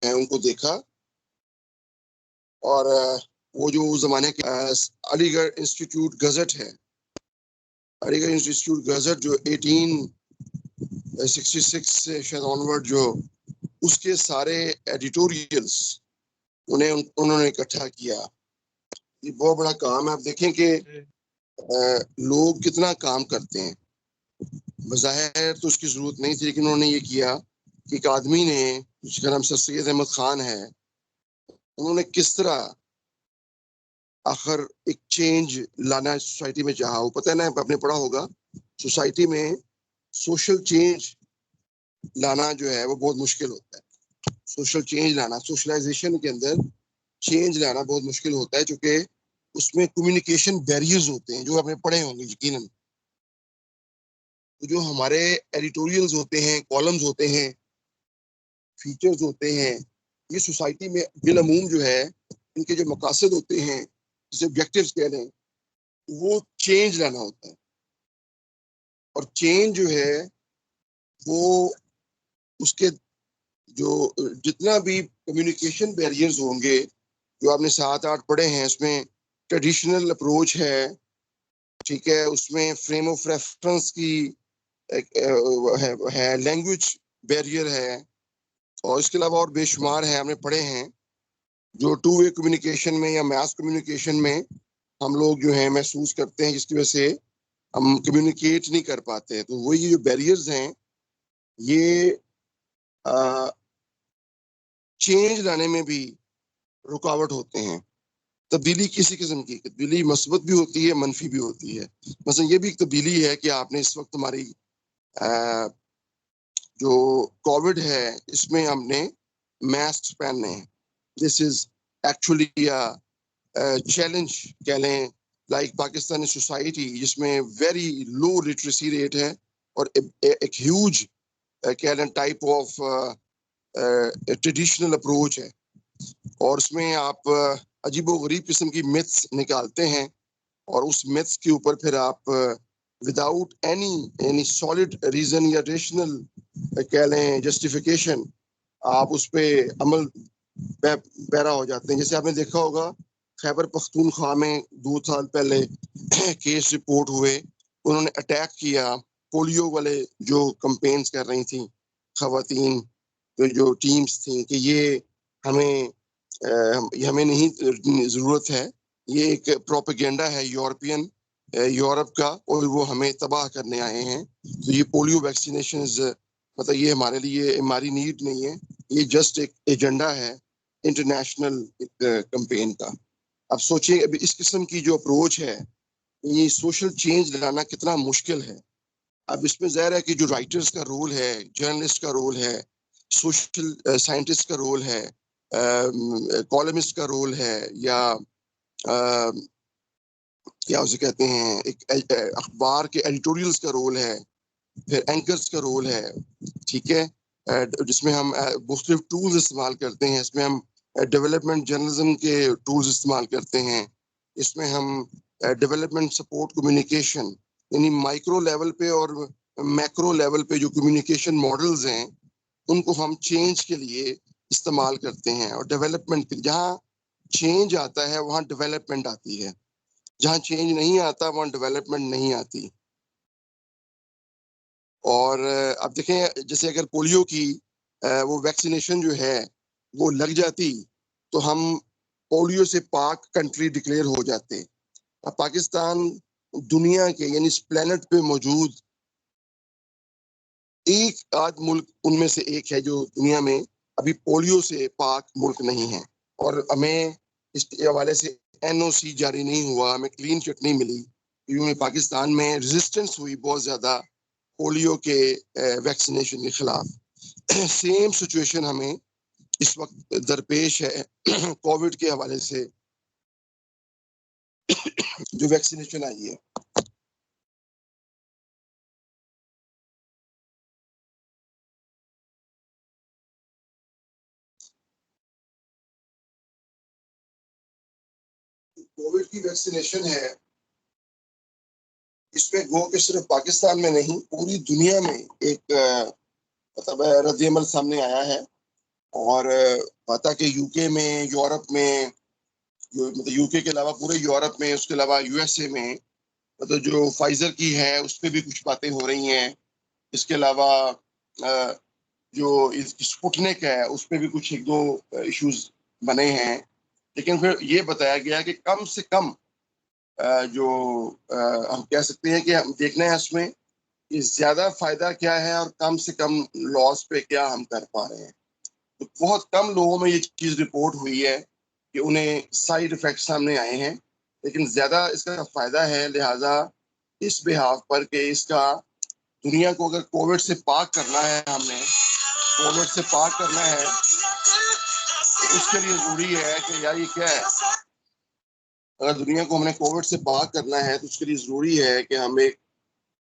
है उनको देखा, और वो जो उस जमाने के अलीगढ़ इंस्टीट्यूट गजट है, अलीगढ़ इंस्टीट्यूट गजट जो 1866 से शायद ऑनवर्ड, जो उसके सारे एडिटोरियल्स उन्होंने इकट्ठा किया। ये बहुत बड़ा काम है। आप देखें कि लोग कितना काम करते हैं। बज़ाहिर तो उसकी जरूरत नहीं थी, लेकिन उन्होंने ये किया कि एक आदमी ने, जिसका नाम सर सैयद अहमद खान है, उन्होंने किस तरह आखिर एक चेंज लाना सोसाइटी में चाहा। वो पता है ना, आपने पढ़ा होगा, सोसाइटी में सोशल चेंज लाना जो है वो बहुत मुश्किल होता है। सोशल चेंज लाना, सोशलाइजेशन के अंदर चेंज लाना बहुत मुश्किल होता है, क्योंकि उसमें कम्युनिकेशन बैरियर्स होते हैं, जो आपने पढ़े होंगे यकीनन। तो जो हमारे एडिटोरियल्स होते हैं, कॉलम्स होते हैं, फीचर्स होते हैं, ये सोसाइटी में बिलअमूम जो है इनके जो मकासद होते हैं, जिसे ऑब्जेक्टिव्स कह रहे हैं, वो चेंज लाना होता है। और चेंज जो है वो उसके जो जितना भी कम्युनिकेशन बैरियर्स होंगे, जो आपने 7-8 पढ़े हैं, उसमें ट्रेडिशनल अप्रोच है, ठीक है, उसमें फ्रेम ऑफ रेफरेंस की है, लैंग्वेज बैरियर है, और इसके अलावा और बेशुमार है, हमने पढ़े हैं, जो टू वे कम्युनिकेशन में या मास कम्युनिकेशन में हम लोग जो है महसूस करते हैं, जिसकी वजह से हम कम्युनिकेट नहीं कर पाते। तो वही जो बैरियर्स हैं, ये चेंज लाने में भी रुकावट होते हैं। तब्दीली किसी किस्म की, तब्दीली मस्बत भी होती है, मनफी भी होती है। मतलब ये भी एक तब्दीली है कि आपने इस वक्त हमारी जो कोविड है, इसमें हमने मास्क पहनने हैं। दिस इज एक्चुअली चैलेंज कह लें, लाइक पाकिस्तानी सोसाइटी जिसमें वेरी लो लिटरेसी रेट है, और एक ह्यूज कह लें टाइप ऑफ ट्रेडिशनल अप्रोच है, और उसमें आप अजीबोगरीब किस्म की मिथ्स निकालते हैं, और उस मिथ्स के ऊपर फिर आप विदाउट एनी सॉलिड रीजन या रेशनल कह लें जस्टिफिकेशन, आप उस पर अमल पैरा हो जाते हैं। जैसे आपने देखा होगा, खैबर पख्तूनख्वा में 2 साल पहले केस रिपोर्ट हुए, उन्होंने अटैक किया पोलियो वाले जो कंपेन्स कर रही थी खवातीन, तो जो टीम्स थी, कि ये हमें हमें नहीं जरूरत है, ये एक प्रोपेगेंडा है यूरोपियन यूरोप का, और वो हमें तबाह करने आए हैं। तो ये पोलियो वैक्सीनेशन मतलब ये हमारे लिए हमारी नीड नहीं है, ये जस्ट एक एजेंडा है इंटरनेशनल कैंपेन का। अब सोचिए, अभी इस किस्म की जो अप्रोच है, ये सोशल चेंज लाना कितना मुश्किल है। अब इसमें ज़ाहिर है कि जो राइटर्स का रोल है, जर्नलिस्ट का रोल है, सोशल साइंटिस्ट का रोल है, कॉलमिस्ट का रोल है, या क्या उसे कहते हैं, एक अखबार के एडिटोरियल्स का रोल है, फिर एंकर्स का रोल है, ठीक है, जिसमें हम मुख्तलिफ टूल्स इस्तेमाल करते हैं। इसमें हम डेवलपमेंट जर्नलिज्म के टूल्स इस्तेमाल करते हैं। इसमें हम डेवलपमेंट सपोर्ट कम्युनिकेशन, यानी माइक्रो लेवल पे और मैक्रो लेवल पे जो कम्युनिकेशन मॉडल्स हैं, उनको हम चेंज के लिए इस्तेमाल करते हैं। और डेवलपमेंट, जहाँ चेंज आता है वहाँ डेवलपमेंट आती है, जहाँ चेंज नहीं आता वहाँ डेवलपमेंट नहीं आती। और अब देखें, जैसे अगर पोलियो की वो वैक्सीनेशन जो है वो लग जाती, तो हम पोलियो से पाक कंट्री डिक्लेयर हो जाते। अब पाकिस्तान दुनिया के, यानी इस प्लेनेट पे मौजूद एक आध मुल्क उनमें से एक है जो दुनिया में अभी पोलियो से पाक मुल्क नहीं है। और हमें इस हवाले से एनओसी जारी नहीं हुआ, हमें क्लीन चिट नहीं मिली, क्योंकि पाकिस्तान में रेजिस्टेंस हुई बहुत ज्यादा पोलियो के वैक्सीनेशन के खिलाफ। सेम सिचुएशन हमें इस वक्त दरपेश है कोविड के हवाले से जो वैक्सीनेशन आई है। कोविड की वैक्सीनेशन है, इसमें गो के सिर्फ पाकिस्तान में नहीं, पूरी दुनिया में एक मतलब रद्द अमल सामने आया है। और पता कि यूके में, यूरोप में, मतलब यूके के अलावा पूरे यूरोप में, उसके अलावा यूएसए में, मतलब जो फाइजर की है उस पर भी कुछ बातें हो रही हैं। इसके अलावा जो स्पुतनिक है उस पर भी कुछ एक दो इश्यूज बने हैं। लेकिन फिर ये बताया गया कि कम से कम जो हम कह सकते हैं कि हम देखना है उसमें कि ज्यादा फायदा क्या है और कम से कम लॉस पे क्या हम कर पा रहे हैं। तो बहुत कम लोगों में ये चीज रिपोर्ट हुई है कि उन्हें साइड इफेक्ट सामने आए हैं, लेकिन ज्यादा इसका फायदा है। लिहाजा इस बिहाफ पर कि इसका दुनिया को अगर कोविड से पाक करना है, हमने कोविड से पाक करना है, तो उसके लिए जरूरी है कि यार ये क्या है, अगर दुनिया को हमने कोविड से पाक करना है तो उसके लिए जरूरी है कि हम एक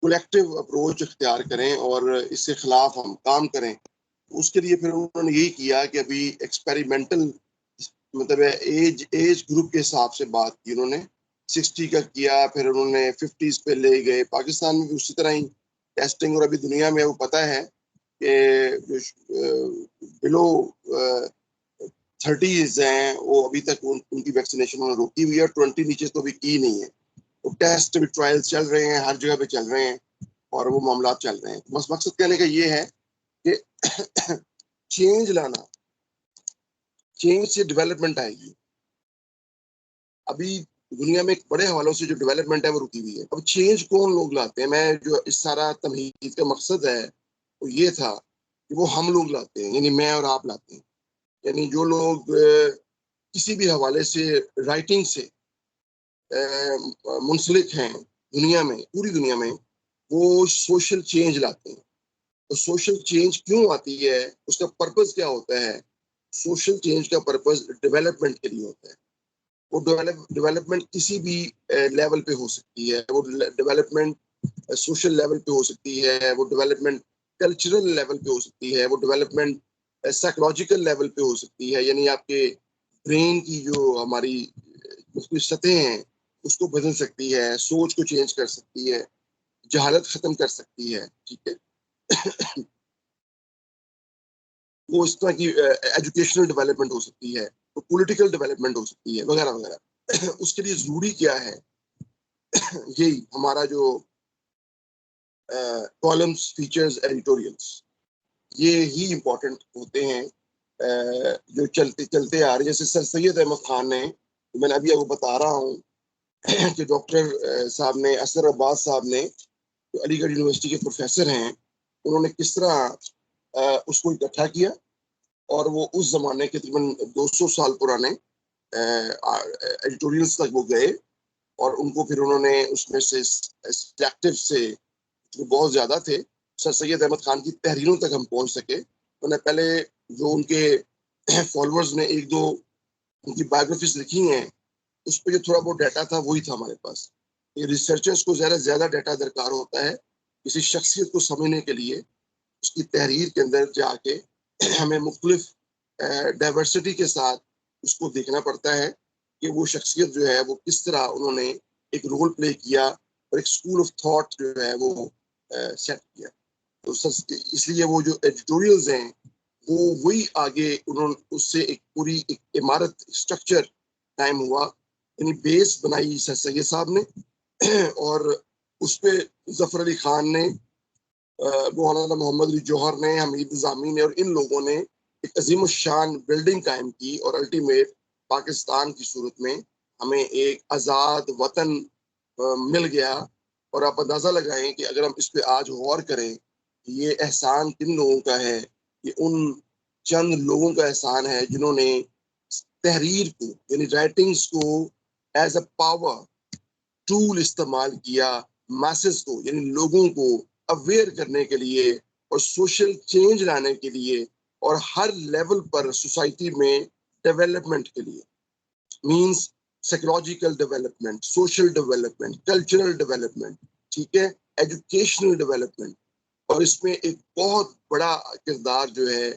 कलेक्टिव अप्रोच इख्तियार करें और इसके खिलाफ हम काम करें। उसके लिए फिर उन्होंने यही किया कि अभी एक्सपेरिमेंटल, मतलब एज एज ग्रुप के हिसाब से बात की उन्होंने। 60 का किया, फिर उन्होंने 50s पे ले गए। पाकिस्तान में भी उसी तरह ही टेस्टिंग, और अभी दुनिया में वो पता है कि जो बिलो 30s हैं वो अभी तक उनकी वैक्सीनेशन उन्होंने रोकी हुई है, 20 नीचे तो अभी की नहीं है। तो टेस्ट भी ट्रायल्स चल रहे हैं, हर जगह पे चल रहे हैं और वो मामला चल रहे हैं। बस मकसद कहने का ये है कि चेंज लाना, चेंज से डेवलपमेंट आएगी। अभी दुनिया में एक बड़े हवालों से जो डेवलपमेंट है वो रुकी हुई है। अब चेंज कौन लोग लाते हैं? मैं जो इस सारा तमहीद का मकसद है वो ये था कि वो हम लोग लाते हैं, यानी मैं और आप लाते हैं। यानी जो लोग किसी भी हवाले से राइटिंग से मुंसलिक हैं दुनिया में, पूरी दुनिया में, वो सोशल चेंज लाते हैं। तो सोशल चेंज क्यों आती है, उसका पर्पस क्या होता है? सोशल चेंज का पर्पस डेवलपमेंट के लिए होता है। वो डेवलपमेंट किसी भी लेवल पे हो सकती है। वो डेवलपमेंट सोशल लेवल पे हो सकती है, वो डेवलपमेंट कल्चरल लेवल पे हो सकती है, वो डेवलपमेंट साइकोलॉजिकल लेवल पे हो सकती है। यानी आपके ब्रेन की जो हमारी उसकी सतह हैं उसको बदल सकती है, सोच को चेंज कर सकती है, जहालत खत्म कर सकती है। ठीक है, वो इस तरह की एजुकेशनल डेवलपमेंट हो सकती है, वो पॉलिटिकल डेवलपमेंट हो सकती है, वगैरह वगैरह। उसके लिए जरूरी क्या है? यही हमारा जो कॉलम्स, फीचर्स, एडिटोरियल्स, ये ही इम्पोर्टेंट होते हैं जो चलते चलते आ रहे। जैसे सर सैयद अहमद खान ने, मैंने अभी आपको बता रहा हूँ कि डॉक्टर साहब ने, असर अब्बास साहब ने, जो अलीगढ़ यूनिवर्सिटी के प्रोफेसर हैं, उन्होंने किस तरह उसको इकट्ठा किया और वो उस जमाने के तकरीबन 200 साल पुराने एडिटोरियल्स तक वो गए और उनको फिर उन्होंने उसमें से सिलेक्टिव से, जो बहुत ज्यादा थे, सर सैयद अहमद खान की तहरीरों तक हम पहुंच सके। उन्हें पहले जो उनके फॉलोअर्स ने एक दो उनकी बायोग्राफीज लिखी हैं, उस पर जो थोड़ा बहुत डाटा था वही था हमारे पास। ये रिसर्चर्स को ज्यादा ज्यादा डाटा दरकार होता है किसी शख्सियत को समझने के लिए। उसकी तहरीर के अंदर जाके हमें मुख्तलिफ डाइवर्सिटी के साथ उसको देखना पड़ता है कि वो शख्सियत जो है वो किस तरह उन्होंने एक रोल प्ले किया और एक स्कूल ऑफ थॉट जो है वो सेट किया। तो इसलिए वो जो एडिटोरियल्स हैं वो वही आगे उन्होंने उससे एक पूरी एक इमारत, स्ट्रक्चर टाइम हुआ, यानी बेस बनाई सर सैयद साहब ने और उस पे जफर अली खान ने, मौलाना मोहम्मद अली जौहर ने, हमीद निजामी ने और इन लोगों ने एक अजीम शान बिल्डिंग कायम की और अल्टीमेट पाकिस्तान की सूरत में हमें एक आज़ाद वतन मिल गया। और आप अंदाजा लगाएं कि अगर हम इस पे आज गौर करें, ये एहसान किन लोगों का है? ये उन चंद लोगों का एहसान है जिन्होंने तहरीर को, यानी राइटिंग्स को एज अ पावर टूल इस्तेमाल किया, मैसेज को, यानी लोगों को अवेयर करने के लिए और सोशल चेंज लाने के लिए और हर लेवल पर सोसाइटी में डेवलपमेंट के लिए। Means psychological development, social development, cultural development, ठीक है, एजुकेशनल डेवलपमेंट। और इसमें एक बहुत बड़ा किरदार जो है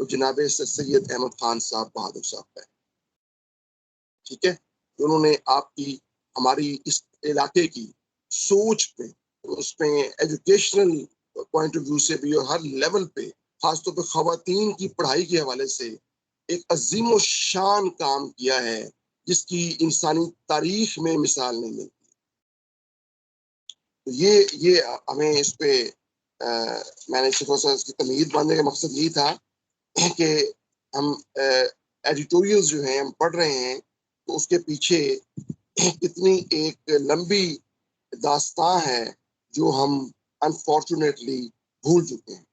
वो जनाब सैयद अहमद खान साहब बहादुर साहब का है। ठीक है, उन्होंने आपकी, हमारी इस इलाके की सोच पे, उसमें एजुकेशनल पॉइंट ऑफ व्यू से भी और हर लेवल पे, खासतौर पर खवातीन की पढ़ाई के हवाले से एक अजीम शान काम किया है जिसकी इंसानी तारीख में मिसाल नहीं मिलती। तो ये हमें इस पे मैंने थोड़ा सा इसकी तमीद बांधने का मकसद ये था कि हम एडिटोरियल्स जो हैं हम पढ़ रहे हैं तो उसके पीछे कितनी एक लंबी दास्तां है जो हम अनफॉर्चुनेटली भूल चुके हैं,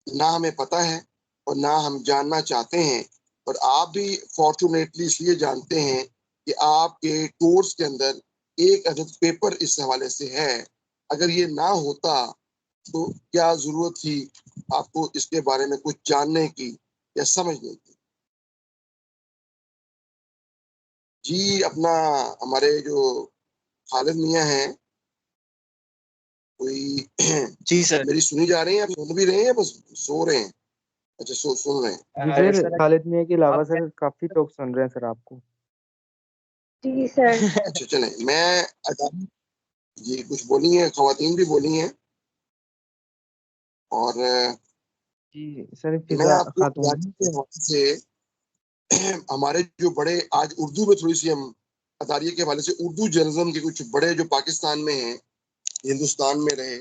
ना हमें पता है और ना हम जानना चाहते हैं। और आप भी फॉर्चुनेटली इसलिए जानते हैं कि आपके कोर्स के अंदर एक अदद पेपर इस हवाले से है। अगर ये ना होता तो क्या जरूरत थी आपको इसके बारे में कुछ जानने की या समझने की। जी अपना हमारे जो खालिद मियाँ हैं कोई जी सर। मेरी सुनी जा रही है, आप सुन भी रहे हैं, बस सो रहे हैं? अच्छा सुन रहे हैं। जी सर, सर खालिद मियाँ के अलावा आप सर काफी लोग सुन रहे हैं सर आपको। जी सर। अच्छा चले मैं जी कुछ बोली हैं, खवातीन भी बोली हैं और जी सर, मैं फिजा आपको खातून। अदारी के हवाले से हमारे जो बड़े आज उर्दू में थोड़ी सी हम अदारिये के हवाले से उर्दू जर्नलिज्म के कुछ बड़े जो पाकिस्तान में हैं, हिंदुस्तान में रहे,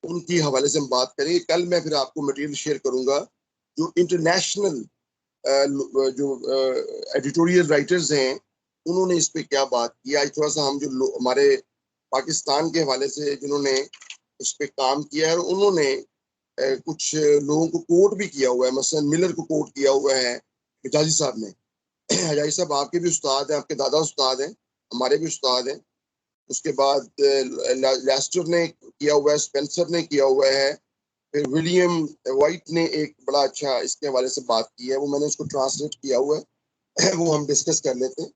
उनकी हवाले से हम बात करेंगे। कल मैं फिर आपको मटेरियल शेयर करूंगा जो इंटरनेशनल जो एडिटोरियल राइटर्स हैं उन्होंने इस पे क्या बात की। आज थोड़ा सा हम जो हमारे पाकिस्तान के हवाले से जिन्होंने इस पे काम किया है और उन्होंने कुछ लोगों को कोट भी किया हुआ है, मसलन मिलर को कोट किया हुआ है हिजाजी साहब ने। हिजाजी साहब आपके भी उस्ताद हैं, आपके दादा उस्ताद हैं, हमारे भी उस्ताद हैं। उसके बाद लेस्टर ने किया हुआ है, स्पेंसर ने किया हुआ है, फिर विलियम वाइट ने एक बड़ा अच्छा इसके हवाले से बात की है, वो मैंने उसको ट्रांसलेट किया हुआ है वो हम डिस्कस कर लेते हैं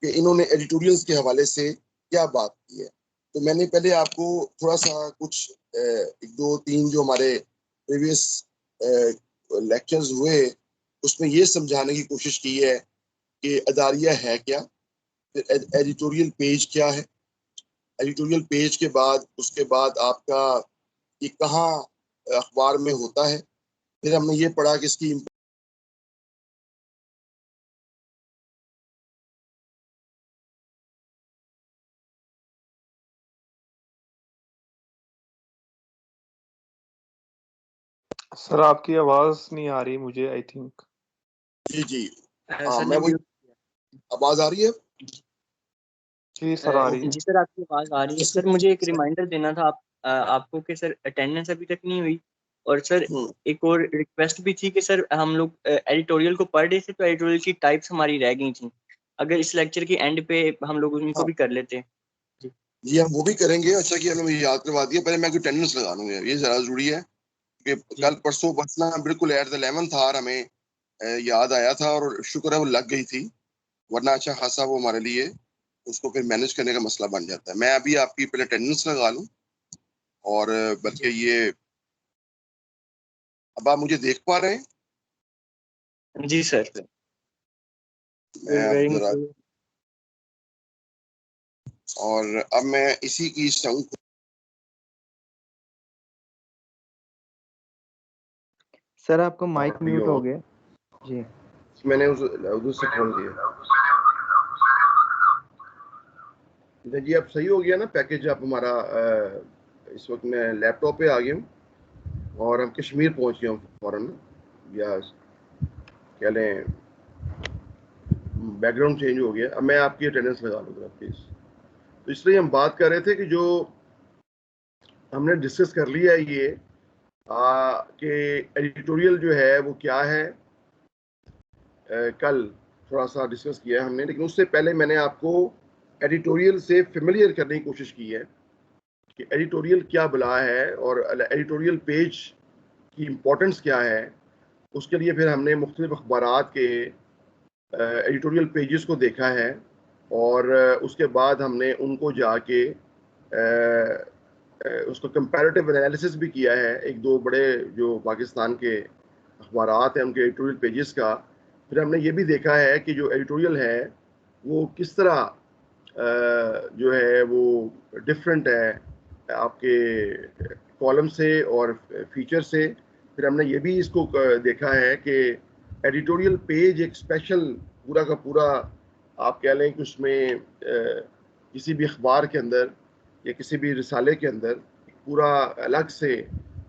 कि इन्होंने एडिटोरियल्स के हवाले से क्या बात की है। तो मैंने पहले आपको थोड़ा सा कुछ एक दो तीन जो हमारे प्रीवियस लेक्चर्स हुए उसमें ये समझाने की कोशिश की है कि अदारिया है क्या, फिर एडिटोरियल पेज क्या है, एडिटोरियल पेज के बाद उसके बाद आपका ये कहाँ अखबार में होता है, फिर हमने ये पढ़ा कि इसकी सर आपकी आवाज नहीं आ रही मुझे, आई थिंक। जी जी हाँ सर मैं ने वही, आवाज आ रही है? जी सर आ रही है। जी सर आपकी आवाज आ रही है। सर मुझे एक रिमाइंडर देना था आपको कि सर अटेंडेंस अभी तक नहीं हुई, और सर एक और रिक्वेस्ट भी थी कि सर हम लोग एडिटोरियल को पढ़ रहे थे तो एडिटोरियल की टाइप्स हमारी रह गई थी, अगर इस लेक्चर के एंड पे हम लोग उनको भी कर लेते हैं। जी हम वो भी करेंगे। अच्छा कि हमें याद करवा दिया, पहले मैं अटेंडेंस लगा लूंगा, ये जरा जरूरी है कि कल परसों बचना बिल्कुल एट द 11th आवर हमें याद आया था और शुक्र है वो लग गई थी, वरना अच्छा खासा वो हमारे लिए उसको फिर मैनेज करने का मसला बन जाता है। मैं अभी आपकी पहले अटेंडेंस लगा लूं और बल्कि ये अब आप मुझे देख पा रहे हैं? जी सर। मैं अब जरा और अब मैं इसी की साउंड सर आपको माइक म्यूट हो गया जी। मैंने उधर से खोल दिया जी। अब सही हो गया ना पैकेज? आप हमारा इस वक्त मैं लैपटॉप पे आ गया हूँ और हम कश्मीर पहुंच गए हूँ फौरन, या कह लें बैकग्राउंड चेंज हो गया। अब मैं आपकी अटेंडेंस लगा लूँगा प्लीज। तो इसलिए हम बात कर रहे थे कि जो हमने डिस्कस कर लिया है ये कि एडिटोरियल जो है वो क्या है, कल थोड़ा सा डिस्कस किया है हमने, लेकिन उससे पहले मैंने आपको एडिटोरियल से फेमिलियर करने की कोशिश की है कि एडिटोरियल क्या बला है और एडिटोरियल पेज की इम्पोर्टेंस क्या है। उसके लिए फिर हमने मुख्तलिफ अखबारात के एडिटोरियल पेजेस को देखा है और उसके बाद हमने उनको जाके उसको कंपैरेटिव एनालिसिस भी किया है एक दो बड़े जो पाकिस्तान के अखबारात हैं उनके एडिटोरियल पेजेस का। फिर हमने ये भी देखा है कि जो एडिटोरियल है वो किस तरह जो है वो डिफरेंट है आपके कॉलम से और फीचर से। फिर हमने ये भी इसको देखा है कि एडिटोरियल पेज एक स्पेशल पूरा का पूरा आप कह लें कि उसमें किसी भी अखबार के अंदर या किसी भी रिसाले के अंदर पूरा अलग से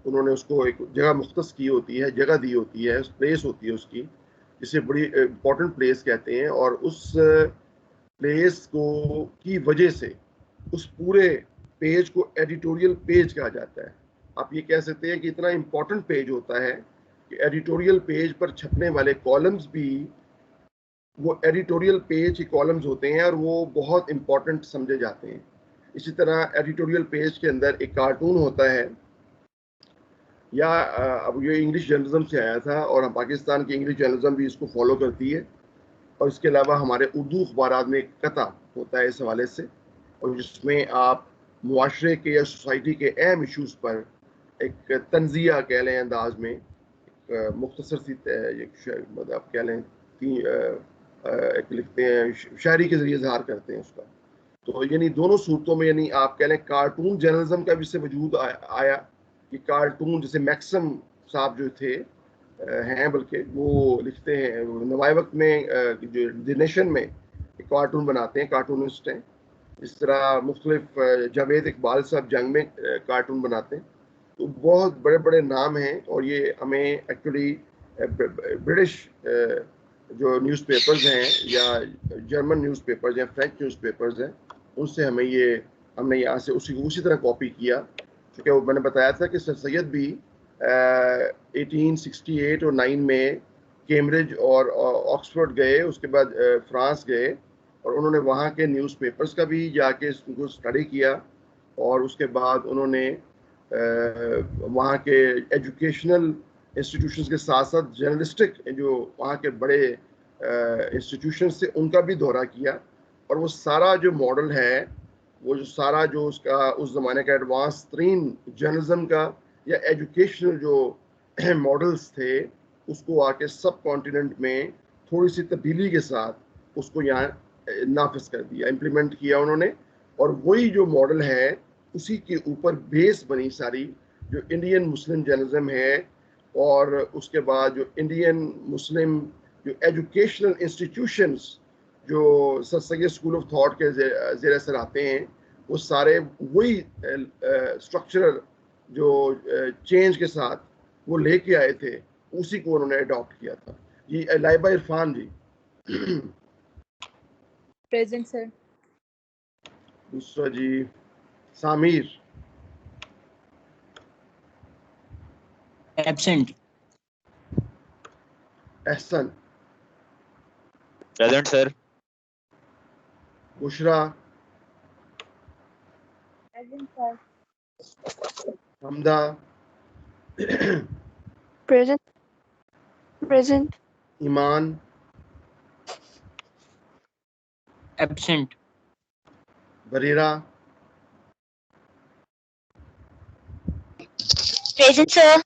उन्होंने उसको एक जगह मुख्तस की होती है, जगह दी होती है, प्लेस होती है उसकी, जिसे बड़ी इम्पोर्टेंट प्लेस कहते हैं। और उस प्लेस को की वजह से उस पूरे पेज को एडिटोरियल पेज कहा जाता है। आप ये कह सकते हैं कि इतना इम्पोर्टेंट पेज होता है कि एडिटोरियल पेज पर छपने वाले कॉलम्स भी वो एडिटोरियल पेज के कॉलम्स होते हैं और वो बहुत इम्पोर्टेंट समझे जाते हैं। इसी तरह एडिटोरियल पेज के अंदर एक कार्टून होता है, या अब ये इंग्लिश जर्नलिज्म से आया था और हम पाकिस्तान की इंग्लिश जर्नलिज्म भी इसको फॉलो करती है। और इसके अलावा हमारे उर्दू अखबारात में एक कथा होता है इस हवाले से, और जिसमें आप मुआशरे के या सोसाइटी के अहम इशूज़ पर एक तंजिया कह लें अंदाज में मुख्तसर सी मतलब आप कह लें एक लिखते हैं, शायरी के ज़रिए इजहार करते हैं उसका। तो यानी दोनों सूरतों में यानी आप कह लें कार्टून जर्नलिज्म का भी इससे वजूद आया कि कार्टून जैसे मैक्सम साहब जो थे हैं, बल्कि वो लिखते हैं नवाए वक्त में जो द नेशन में एक कार्टून बनाते हैं, कार्टूनिस्ट हैं। इस तरह मुख्तलिफ जावेद इकबाल साहब जंग में कार्टून बनाते हैं। तो बहुत बड़े बड़े नाम हैं और ये हमें एक्चुअली ब्रिटिश जो न्यूज़पेपर्स हैं या जर्मन न्यूज़पेपर्स या फ्रेंच न्यूज़पेपर्स हैं, उनसे हमने यहाँ से उसी तरह कॉपी किया। क्योंकि वो मैंने बताया था कि सर सैयद भी 1868 और 9 में कैम्ब्रिज और ऑक्सफोर्ड गए, उसके बाद फ्रांस गए और उन्होंने वहाँ के न्यूज़पेपर्स का भी जाके उनको स्टडी किया। और उसके बाद उन्होंने वहाँ के एजुकेशनल इंस्टीट्यूशंस के साथ साथ जर्नलिस्टिक जो वहाँ के बड़े इंस्टीट्यूशंस थे उनका भी दौरा किया। और वो सारा जो मॉडल है, वो जो सारा जो उसका उस ज़माने का एडवांस तरीन जर्नलिज्म का या एजुकेशनल जो मॉडल्स थे, उसको आके सब कॉन्टिनेंट में थोड़ी सी तब्दीली के साथ उसको यहाँ नाफिज कर दिया, इम्प्लीमेंट किया उन्होंने। और वही जो मॉडल है उसी के ऊपर बेस बनी सारी जो इंडियन मुस्लिम जर्नलिज्म है। और उसके बाद जो इंडियन मुस्लिम जो एजुकेशनल इंस्टीट्यूशंस जो sir Syed school of thought के ज़ेर असर आते हैं, वो सारे वही स्ट्रक्चरल जो चेंज के साथ वो लेके आए थे, उसी को उन्होंने अडॉप्ट किया था। जी लाइबा इरफान जी। Present sir. दूसरा जी Samir. Absent. Ehsan. Present sir. Bushra. Present, sir. Hamda. Present. Present. Iman. Absent. Barira. Present, sir.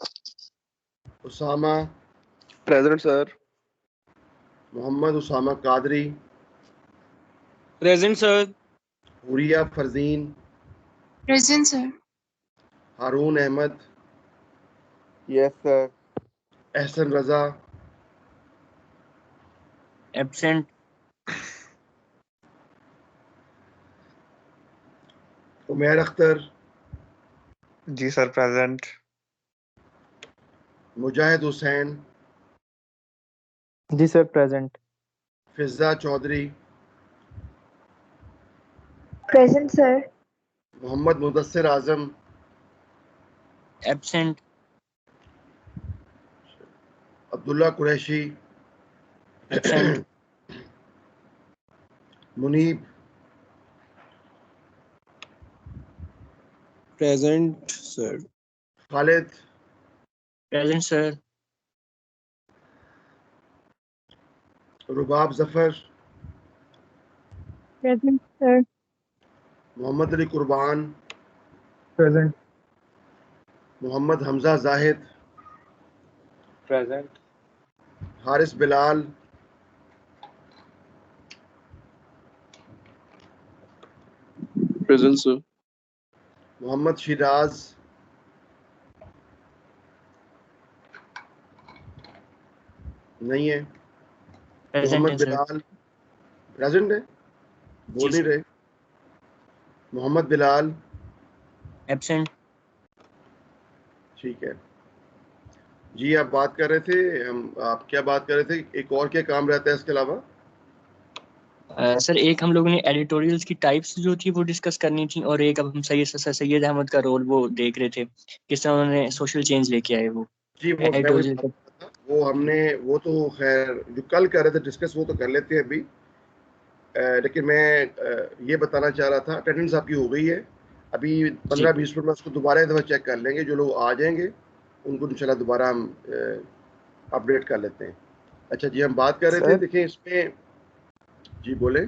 Usama. Present sir. Mohammad Usama Qadri. Present sir. Huriya Farzeen. Present sir. Haroon Ahmed. Yes sir. Ehsan Raza. Absent. Umair Akhtar. जी सर प्रेजेंट। मुजाहिद हुसैन। जी sir present. Fiza Chaudhary. Present, sir. Mohammad Mudassir Azam. Absent. Abdullah Qureshi. Absent. Muneeb. Present sir. Khalid. Present sir. Rubab Zafar. Present, sir. Mohammad Ali Qurban. Present. Mohammad Hamza Zahid. Present. Haris Bilal. Present sir. Mohammad Shiraz. नहीं है। Present है Mohammad sir. Bilal present है, बोल जी नहीं रहे। Mohammad Bilal absent. ठीक है जी। आप बात कर रहे थे, आप क्या बात कर रहे थे, एक और क्या काम रहता है इसके अलावा? सर एक हम लोगों ने एडिटोरियल्स की टाइप्स जो थी वो डिस्कस करनी थी, और एक अब हम सैयद अहमद का रोल वो देख रहे थे, किस तरह उन्होंने सोशल चेंज लेके आए वो जी वो मैं वही एडिटोरियल बात का। कर रहा था। वो हमने वो तो खैर जो कल कर रहे थे डिस्कस वो तो कर लेते हैं अभी। लेकिन मैं ये बताना चाह रहा था, अटेंडेंस आपकी हो गई है अभी। जी 15-20 मिनट में उसको दोबारा एक दफ़ा चेक कर लेंगे। जो लोग आ जाएंगे उनको इंशाल्लाह दोबारा हम अपडेट कर लेते हैं। अच्छा जी, हम बात कर रहे थे, सर देखें इसमें। जी बोले।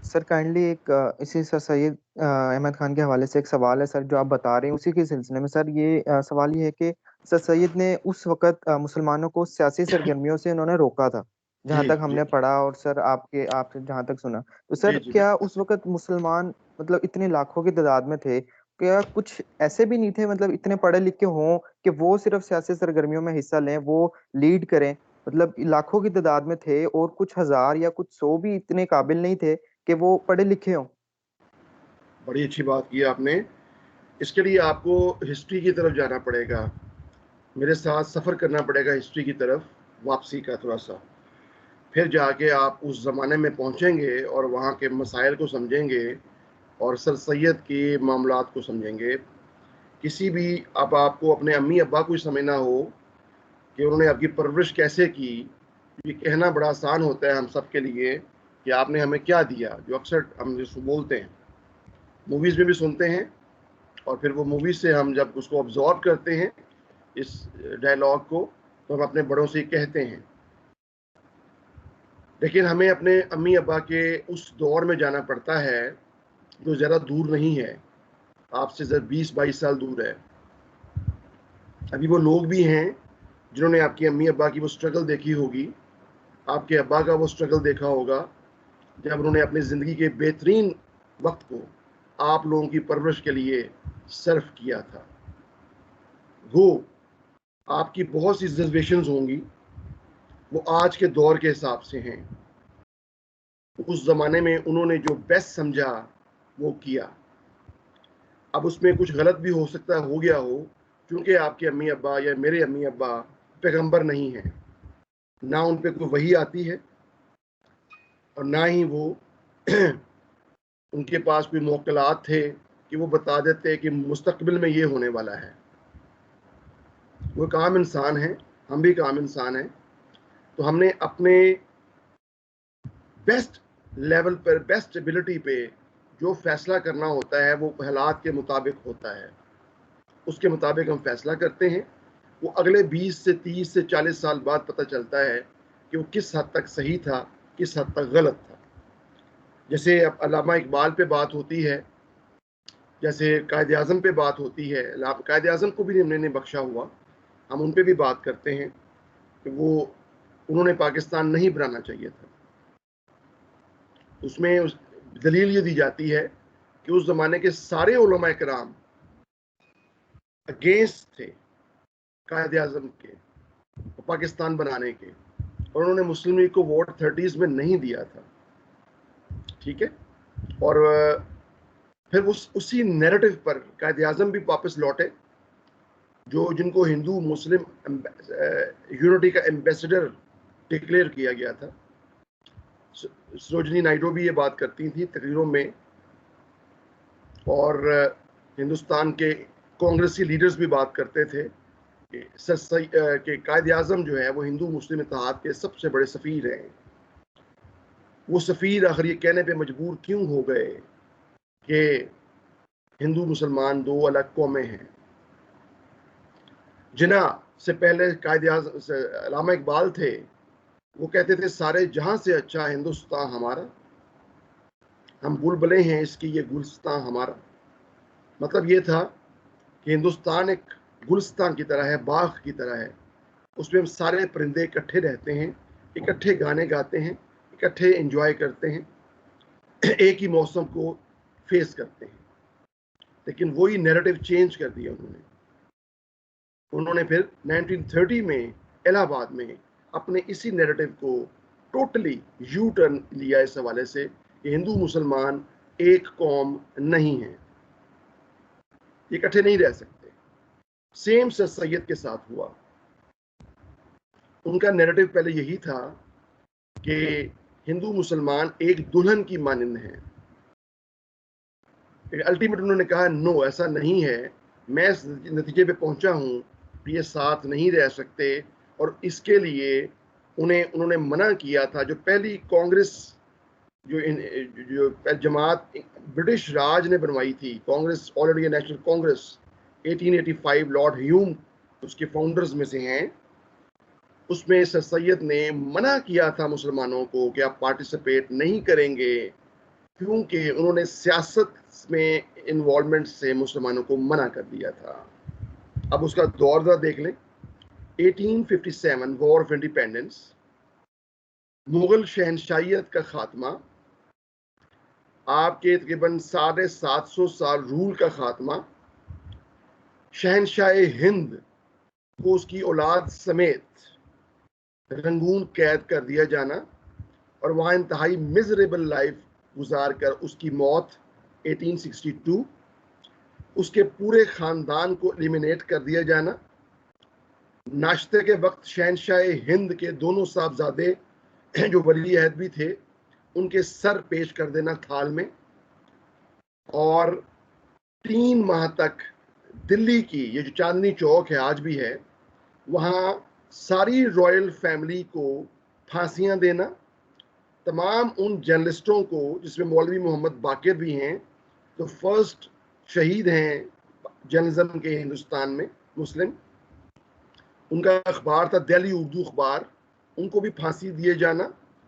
सर काइंडली एक इसी सर सैयद अहमद खान के हवाले से एक सवाल है सर, जो आप बता रहे हैं उसी के सिलसिले में सर। ये सवाल ये है कि सर सैयद ने उस वक्त मुसलमानों को सियासी सरगर्मियों से उन्होंने रोका था, जहां जी तक जी हमने पढ़ा और सर आपसे जहां तक सुना। तो जी सर जी क्या बिल्कुल। उस वक्त मुसलमान मतलब इतने लाखों की तादाद में थे, क्या कुछ ऐसे भी नहीं थे मतलब इतने पढ़े लिखे हों कि वो सिर्फ सियासी सरगर्मियों में हिस्सा लें, वो लीड करें? मतलब लाखों की तादाद में थे और कुछ हजार या कुछ सौ भी इतने काबिल नहीं थे कि वो पढ़े लिखे हों। बड़ी अच्छी बात की आपने। इसके लिए आपको हिस्ट्री की तरफ जाना पड़ेगा, मेरे साथ सफ़र करना पड़ेगा हिस्ट्री की तरफ, वापसी का थोड़ा सा। फिर जाके आप उस ज़माने में पहुंचेंगे और वहाँ के मसाइल को समझेंगे और सर सैयद के मामलात को समझेंगे। किसी भी, अब आपको अपने अम्मी अब्बा को ही समझना हो कि उन्होंने आपकी परवरिश कैसे की। ये कहना बड़ा आसान होता है हम सब के लिए कि आपने हमें क्या दिया, जो अक्सर हम जिसको बोलते हैं, मूवीज़ में भी सुनते हैं, और फिर वो मूवीज़ से हम जब उसको ऑब्जॉर्व करते हैं इस डायलॉग को, तो हम अपने बड़ों से कहते हैं। लेकिन हमें अपने अम्मी अब्बा के उस दौर में जाना पड़ता है जो ज़्यादा दूर नहीं है, आपसे ज़रा 20-22 साल दूर है। अभी वो लोग भी हैं जिन्होंने आपकी अम्मी अब्बा की वो स्ट्रगल देखी होगी, आपके अब्बा का वो स्ट्रगल देखा होगा, जब उन्होंने अपनी ज़िंदगी के बेहतरीन वक्त को आप लोगों की परवरिश के लिए सर्व किया था। वो आपकी बहुत सी रिजर्वेशंस होंगी, वो आज के दौर के हिसाब से हैं। उस ज़माने में उन्होंने जो बेस्ट समझा वो किया। अब उसमें कुछ गलत भी हो सकता है, हो गया हो, क्योंकि आपके अम्मी अब्बा या मेरे अम्मी अब्बा पैगंबर नहीं हैं, ना उन पे कोई वही आती है और ना ही वो उनके पास कोई मौक़िलात थे कि वो बता देते कि मुस्तकबिल में ये होने वाला है। वो एक आम इंसान है, हम भी एक आम इंसान हैं। तो हमने अपने बेस्ट लेवल पर, बेस्ट एबिलिटी पे जो फैसला करना होता है वो हालात के मुताबिक होता है, उसके मुताबिक हम फैसला करते हैं। वो अगले 20 से 30 से 40 साल बाद पता चलता है कि वो किस हद तक सही था, किस हद तक गलत था। जैसे अब अल्लामा इकबाल पे बात होती है, जैसे कायद आज़म पे बात होती है। कायद आज़म को भी हमने नहीं बख्शा हुआ, हम उन पे भी बात करते हैं कि वो उन्होंने पाकिस्तान नहीं बनाना चाहिए था। उसमें दलील ये दी जाती है कि उस ज़माने के सारे उलमा इकराम अगेंस्ट थे कायद आज़म के पाकिस्तान बनाने के, और उन्होंने मुस्लिम लीग को वोट 30s में नहीं दिया था। ठीक है, और फिर उसी नैरेटिव पर कायद आज़म भी वापस लौटे, जो जिनको हिंदू मुस्लिम यूनिटी का एम्बेसडर डिक्लेयर किया गया था। सरोजनी नायडू भी ये बात करती थी तकरीरों में, और हिंदुस्तान के कांग्रेसी लीडर्स भी बात करते थे कि कायद आज़म जो है वो हिंदू मुस्लिम इत्तेहाद के सबसे बड़े सफ़ीर हैं। वो सफ़ीर आखिर ये कहने पे मजबूर क्यों हो गए कि हिंदू मुसलमान दो अलग कौमें हैं। जिन्ना से पहले कायद आज़म अल्लामा इकबाल थे, वो कहते थे सारे जहां से अच्छा हिंदुस्तान हमारा, हम बुलबुलें हैं इसकी ये गुलिस्तान हमारा। मतलब ये था कि हिंदुस्तान एक गुलिस्तान की तरह है, बाग की तरह है, उसमें हम सारे परिंदे इकट्ठे रहते हैं, इकट्ठे गाने गाते हैं, इकट्ठे एंजॉय करते हैं, एक ही मौसम को फेस करते हैं। लेकिन वही नैरेटिव चेंज कर दिया उन्होंने। फिर 1930 में इलाहाबाद में अपने इसी नैरेटिव को टोटली यू टर्न लिया इस हवाले से कि हिंदू मुसलमान एक कौम नहीं है, ये इकट्ठे नहीं रह सकते। सेम सर सैयद के साथ हुआ। उनका नैरेटिव पहले यही था कि हिंदू मुसलमान एक दुल्हन की मानंद है। अल्टीमेट उन्होंने कहा नो, ऐसा नहीं है, मैं इस नतीजे पे पहुंचा हूं कि ये साथ नहीं रह सकते, और इसके लिए उन्होंने मना किया था। जो पहली कांग्रेस जो जमात ब्रिटिश राज ने बनवाई थी, Congress all India national Congress 1885, Lord Hume उसके फाउंडर्स में से हैं, उसमें सर सैयद ने मना किया था मुसलमानों को कि आप पार्टिसिपेट नहीं करेंगे, क्योंकि उन्होंने सियासत में इन्वॉल्वमेंट से मुसलमानों को मना कर दिया था। अब उसका दौर जरा देख लें। 1857 वॉर ऑफ इंडिपेंडेंस, मुगल शहनशाहियत का खात्मा, आपके तकरीबन 750 साल रूल का खात्मा, शहनशाह हिंद को उसकी औलाद समेत रंगून कैद कर दिया जाना और वहां इंतहाई मिजरेबल लाइफ गुजार कर उसकी मौत 1862, उसके पूरे खानदान को एलिमिनेट कर दिया जाना, नाश्ते के वक्त शहनशाह हिंद के दोनों साहबजादे जो वली अहद भी थे उनके सर पेश कर देना थाल में, और 3 माह तक दिल्ली की ये जो चांदनी चौक है आज भी है, वहाँ सारी रॉयल फैमिली को फांसियां देना, तमाम उन जर्नलिस्टों को जिसमें मौलवी मोहम्मद बाकिर भी हैं, जो फर्स्ट शहीद हैं जर्नलिज्म के हिंदुस्तान में मुस्लिम, उनका अखबार था दिल्ली उर्दू अखबार, उनको भी फांसी दिए जाना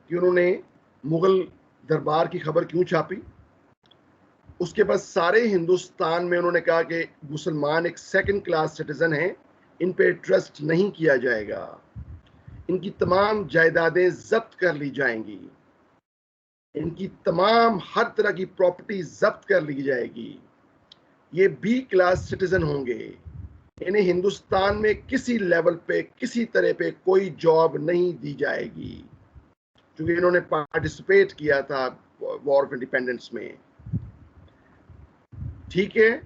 कि उन्होंने मुगल दरबार की खबर क्यों छापी। उसके बाद सारे हिंदुस्तान में उन्होंने कहा कि मुसलमान एक सेकंड क्लास सिटीजन हैं, इन पे ट्रस्ट नहीं किया जाएगा, इनकी तमाम जायदादें जब्त कर ली जाएंगी, इनकी तमाम हर तरह की प्रॉपर्टी जब्त कर ली जाएगी, ये बी क्लास सिटीजन होंगे, इन्हें हिंदुस्तान में किसी लेवल पे किसी तरह पे कोई जॉब नहीं दी जाएगी, क्योंकि इन्होंने पार्टिसिपेट किया था वॉर ऑफ इंडिपेंडेंस में, ठीक है।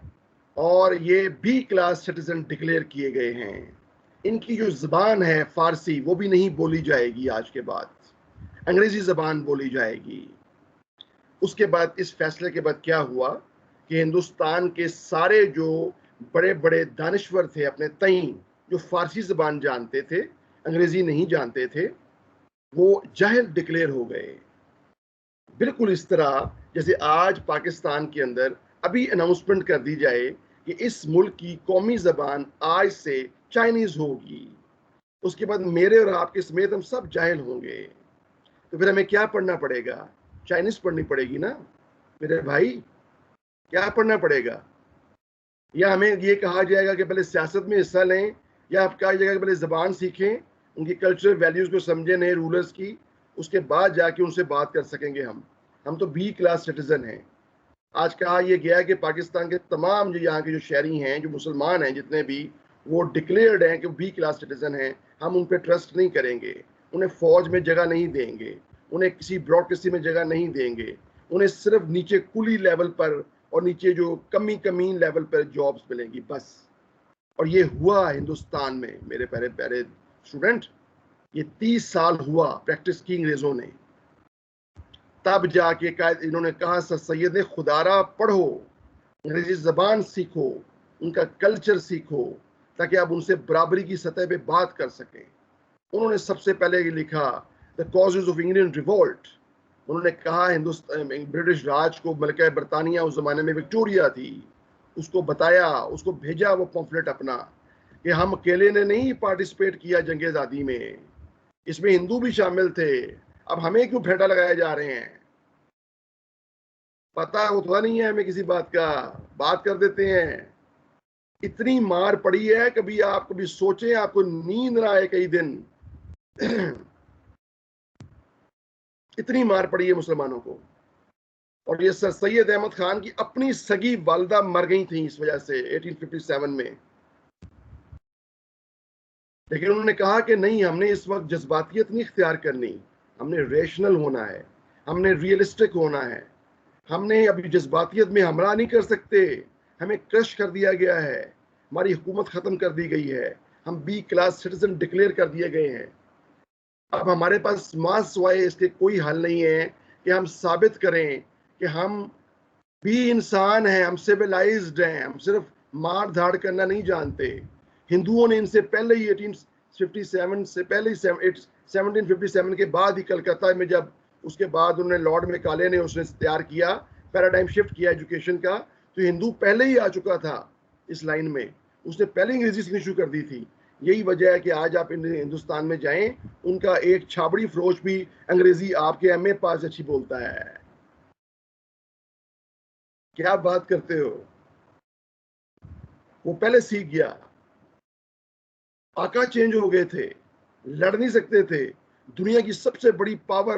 और ये बी क्लास सिटीजन डिक्लेयर किए गए हैं। इनकी जो जबान है फारसी वो भी नहीं बोली जाएगी, आज के बाद अंग्रेजी जबान बोली जाएगी। उसके बाद इस फैसले के बाद क्या हुआ कि हिंदुस्तान के सारे जो बड़े बड़े दानिश्वर थे अपने तईं, जो फारसी जबान जानते थे, अंग्रेजी नहीं जानते थे, वो जाहिल डिक्लेयर हो गए। बिल्कुल इस तरह जैसे आज पाकिस्तान के अंदर अभी अनाउंसमेंट कर दी जाए कि इस मुल्क की कौमी जबान आज से चाइनीज होगी, उसके बाद मेरे और आपके समेत हम सब जाहिल होंगे, तो फिर हमें क्या पढ़ना पड़ेगा? चाइनीज पढ़नी पड़ेगी ना मेरे भाई, क्या पढ़ना पड़ेगा? या हमें ये कहा जाएगा कि पहले सियासत में हिस्सा लें, या आप कहा जाएगा कि पहले जबान सीखें, उनकी कल्चरल वैल्यूज को समझें नए रूलर्स की, उसके बाद जाके उनसे बात कर सकेंगे। हम तो बी क्लास सिटीजन हैं। आज कहा यह गया कि पाकिस्तान के तमाम जो यहाँ के जो शहरी हैं, जो मुसलमान हैं जितने भी, वो डिक्लेयर्ड हैं कि बी क्लास सिटीजन हैं, हम उन पर ट्रस्ट नहीं करेंगे, उन्हें फौज में जगह नहीं देंगे, उन्हें किसी ब्यूरोक्रेसी में जगह नहीं देंगे, उन्हें सिर्फ नीचे कुली लेवल पर और नीचे जो कमीन लेवल पर जॉब्स मिलेंगी बस। और ये हुआ हिंदुस्तान में मेरे प्यारे प्यारे स्टूडेंट, ये 30 साल हुआ प्रैक्टिस की अंग्रेजों ने, तब जाके इन्होंने कहा सर सैयद ने खुदारा पढ़ो, अंग्रेजी जबान सीखो, उनका कल्चर सीखो, ताकि आप उनसे बराबरी की सतह पे बात कर सकें। उन्होंने सबसे पहले लिखा the causes of Indian revolt. उन्होंने कहा हिंदुस्तान ब्रिटिश राज को, मलका बरतानिया उस जमाने में विक्टोरिया थी, उसको बताया, उसको भेजा वो पॉम्फलेट अपना कि हम अकेले ने नहीं पार्टिसिपेट किया जंग आज़ादी में, इसमें हिंदू भी शामिल थे, अब हमें क्यों फेटा लगाए जा रहे हैं? पता होता नहीं है हमें किसी बात का, बात कर देते हैं। इतनी मार पड़ी है, कभी आप कभी सोचें, आपको नींद ना आए कई दिन इतनी मार पड़ी है मुसलमानों को। और ये सर सैयद अहमद खान की अपनी सगी वालदा मर गई थी इस वजह से 1857 में। लेकिन उन्होंने कहा कि नहीं, हमने इस वक्त जज्बातियत नहीं इख्तियार करनी, हमने रेशनल होना है, हमने रियलिस्टिक होना है, हमने अभी जज्बातियत में हमला नहीं कर सकते, हमें क्रश कर दिया गया है, हमारी हुकूमत ख़त्म कर दी गई है, हम बी क्लास सिटीजन डिक्लेयर कर दिए गए हैं। अब हमारे पास मास सिवाय इसके कोई हल नहीं है कि हम साबित करें कि हम भी इंसान हैं, हम सिविलाइज्ड हैं, हम सिर्फ मार धाड़ करना नहीं जानते। हिंदुओं ने इनसे पहले ही 1857 से पहले ही 1757 के बाद ही कलकत्ता में, जब उसके बाद उन्होंने लॉर्ड मैकाले ने उसने तैयार किया, पैराडाइम शिफ्ट किया एजुकेशन का, तो हिंदू पहले ही आ चुका था इस लाइन में, उसने पहले अंग्रेजी सीखनी शुरू कर दी थी। यही वजह है कि आज आप हिंदुस्तान में जाएं, उनका एक छाबड़ी फरोश भी अंग्रेजी आपके एमए पास अच्छी बोलता है। क्या बात करते हो, वो पहले सीख गया। आका चेंज हो गए थे, लड़ नहीं सकते थे। दुनिया की सबसे बड़ी पावर,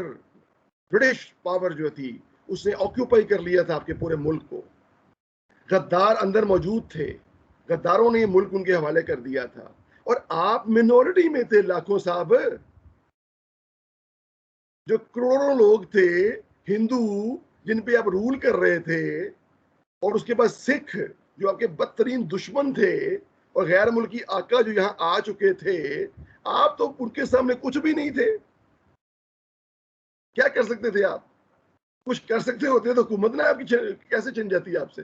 ब्रिटिश पावर जो थी, उसने ऑक्यूपाई कर लिया था आपके पूरे मुल्क को। गद्दार अंदर मौजूद थे, गद्दारों ने ये मुल्क उनके हवाले कर दिया था, और आप मिनोरिटी में थे लाखों साहब। जो करोड़ों लोग थे हिंदू जिन पे आप रूल कर रहे थे, और उसके बाद सिख जो आपके बदतरीन दुश्मन थे, और गैर मुल्की आका जो यहां आ चुके थे, आप तो उनके सामने कुछ भी नहीं थे। क्या कर सकते थे आप? कुछ कर सकते होते तो हुकूमत ना आपकी कैसे छिन जाती है आपसे,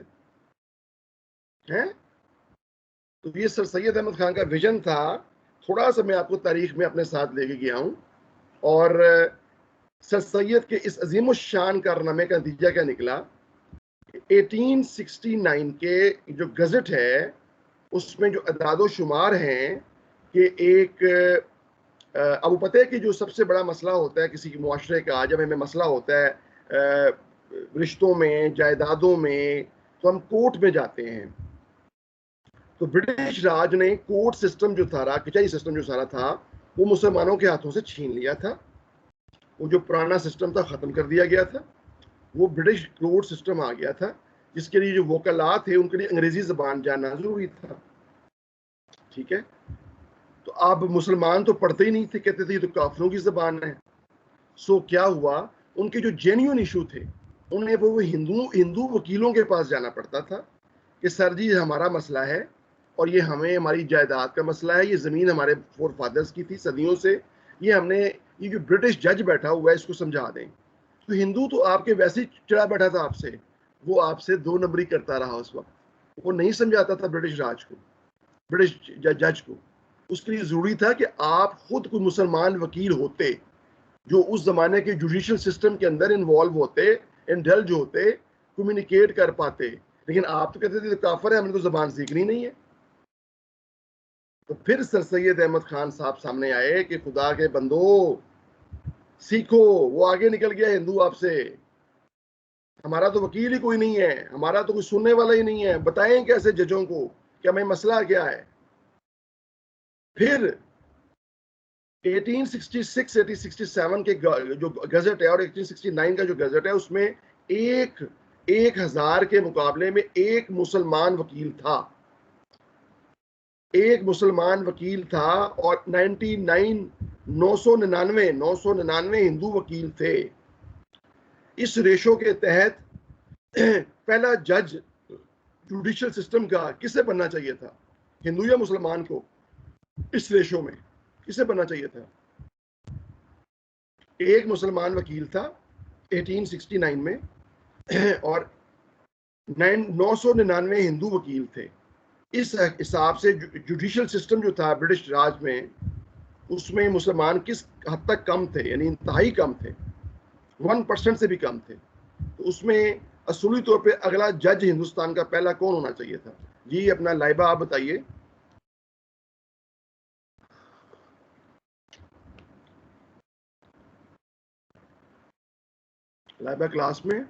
हैं? तो ये सर सैयद अहमद खान का विजन था। थोड़ा सा मैं आपको तारीख में अपने साथ लेके गया हूं, और सर सैयद के इस अजीम शान कारनामे का नतीजा क्या निकला। 1869 के जो गजट है, उसमें जो अदादो शुमार हैं कि एक अब पता है कि जो सबसे बड़ा मसला होता है किसी मुआशरे का, जब हमें मसला होता है रिश्तों में, जायदादों में, तो हम कोर्ट में जाते हैं। तो ब्रिटिश राज ने कोर्ट सिस्टम जो था, कचहरी सिस्टम जो सारा था, वो मुसलमानों के हाथों से छीन लिया था। वो जो पुराना सिस्टम था खत्म कर दिया गया था। वो ब्रिटिश कोर्ट सिस्टम आ गया था, जिसके लिए जो वकला थे उनके लिए अंग्रेजी जबान जानना जरूरी था। ठीक है, तो अब मुसलमान तो पढ़ते ही नहीं थे, कहते थे ये तो काफिरों की जबान है। सो क्या हुआ, उनके जो जेन्युइन इशू थे, उन्हें वो हिंदू वकीलों के पास जाना पड़ता था कि सर जी हमारा मसला है, और ये हमें हमारी जायदाद का मसला है, ये ज़मीन हमारे फोर फादर्स की थी सदियों से, ये हमने, ये जो ब्रिटिश जज बैठा हुआ है इसको समझा दें। तो हिंदू तो आपके वैसे ही चढ़ा बैठा था आपसे, वो आपसे दो नंबरी करता रहा उस वक्त, वो नहीं समझाता था ब्रिटिश राज को, ब्रिटिश जज को। उसके लिए ज़रूरी था कि आप खुद कोई मुसलमान वकील होते जो उस ज़माने के जुडिशियल सिस्टम के अंदर इन्वॉल्व होते, इंडल्ज होते, कम्युनिकेट कर पाते। लेकिन आप तो कहते थे तो काफिर है, हमने तो ज़बान सीखनी नहीं है। तो फिर सर सैयद अहमद खान साहब सामने आए कि खुदा के बंदो सीखो। वो आगे निकल गया हिंदू आपसे, हमारा तो वकील ही कोई नहीं है, हमारा तो कोई सुनने वाला ही नहीं है, बताएं कैसे जजों को कि हमें मसला क्या है। फिर 1866 1867 के जो गजट है और 1869 का जो गजट है, उसमें एक हजार के मुकाबले में एक मुसलमान वकील था, एक मुसलमान वकील था, और 999 हिंदू वकील थे। इस रेशो के तहत पहला जज जुडिशियल सिस्टम का किसे बनना चाहिए था, हिंदू या मुसलमान को? इस रेशो में किसे बनना चाहिए था? एक मुसलमान वकील था 1869 में, और 999 हिंदू वकील थे। इस हिसाब से जुडिशियल सिस्टम जो था ब्रिटिश राज में, उसमें मुसलमान किस हद तक कम थे, यानी इंतहाई कम थे, 1% से भी कम थे। तो उसमें असूली तौर पे अगला जज हिंदुस्तान का पहला कौन होना चाहिए था? जी अपना लाइबा आप बताइए। लाइबा क्लास में?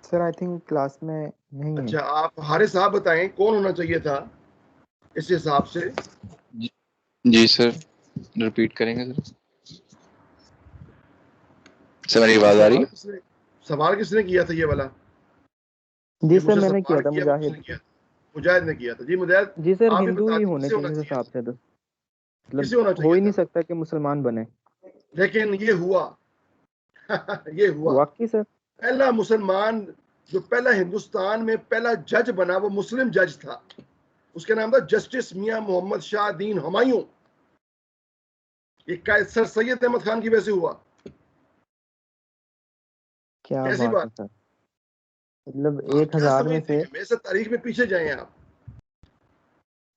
सर आई थिंक क्लास में नहीं है। अच्छा, आप हारिस साहब बताएं कौन होना चाहिए था इस हिसाब से? जी सर, रिपीट करेंगे सर? सर मेरी आवाज आ रही सवाल किसने किया था ये वाला? जी ये सर मुझसे मैंने सवाल किया था, किया, वो किसने मुजाहिद। किया? मुजाहिद ने किया था। जी मुजाहिद, जी सर, आप ही हिंदू बता ही दीजिए होने किससे चाहिए होना उस चाहिए हिसाब था? से तो, किससे मतलब होना हो ही चाहिए नहीं था? सकता कि मुसलमान बने। लेकिन ये हुआ। ये हुआ। वाकई सर। पहला मुसलमान जो पहला हिंदुस्तान में पहला जज बना वो मुस्लिम जज था। उसका नाम था जस्टिस मियां मोहम्मद शाह दीन हुमायूं। ये सर सैयद अहमद खान की वजह से हुआ। क्या कैसी बात बात? है सर, मतलब आप क्या 1000 में समझते से। हैं? मेरे से तारीख में पीछे जाएं आप।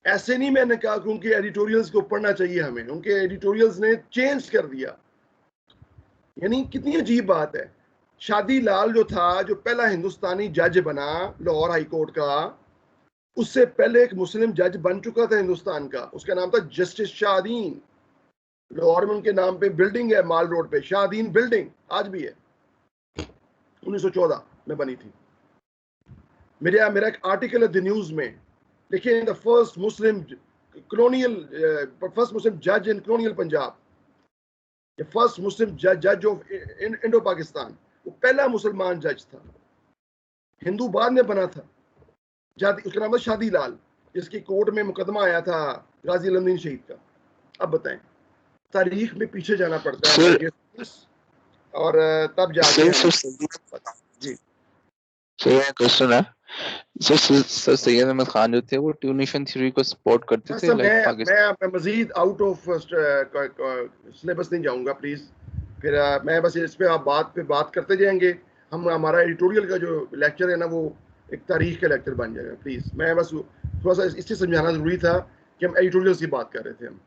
ऐसे नहीं मैंने कहा कि उनके एडिटोरियल्स को पढ़ना चाहिए हमें, उनके एडिटोरियल्स ने चेंज कर दिया। यानी कितनी अजीब बात है। शादी लाल जो था, जो पहला हिंदुस्तानी जज बना लाहौर हाई कोर्ट का, उससे पहले एक मुस्लिम जज बन चुका था हिंदुस्तान का, उसका नाम था जस्टिस शाहदीन। लाहौर में उनके नाम पे बिल्डिंग है, माल रोड पे शाहदीन बिल्डिंग आज भी है, 1914 में बनी थी। मेरा एक आर्टिकल है द न्यूज में, देखिए, the first Muslim colonial first Muslim जज इन colonial Punjab, the first Muslim जज ऑफ इंडो पाकिस्तान, वो पहला मुसलमान जज था। हिंदू बाद में बना था, उसका नाम था शादी लाल, जिसकी कोर्ट में मुकदमा आया था गाजी लंदन शहीद का। अब बताएं, तारीख में पीछे जाना पड़ता है सर और तब जाके सर हम सर जी सर क्वेश्चन है सर सैयद अहमद खान जो थे वो ट्यूनिशियन थ्योरी को सपोर्ट करते थे सर लाइक पाकिस्तान। मैं मजीद आउट ऑफ सिलेबस नहीं जाऊंगा प्लीज। फिर मैं बस इस पे आप बात करते जाएंगे। हम हमारा एडिटोरियल का जो लेक्चर है ना, वो एक तारीख का लेक्चर बन जाएगा। प्लीज मैं बस थोड़ा सा इससे समझाना जरूरी था कि हम एडिटोरियल की बात कर रहे थे हम।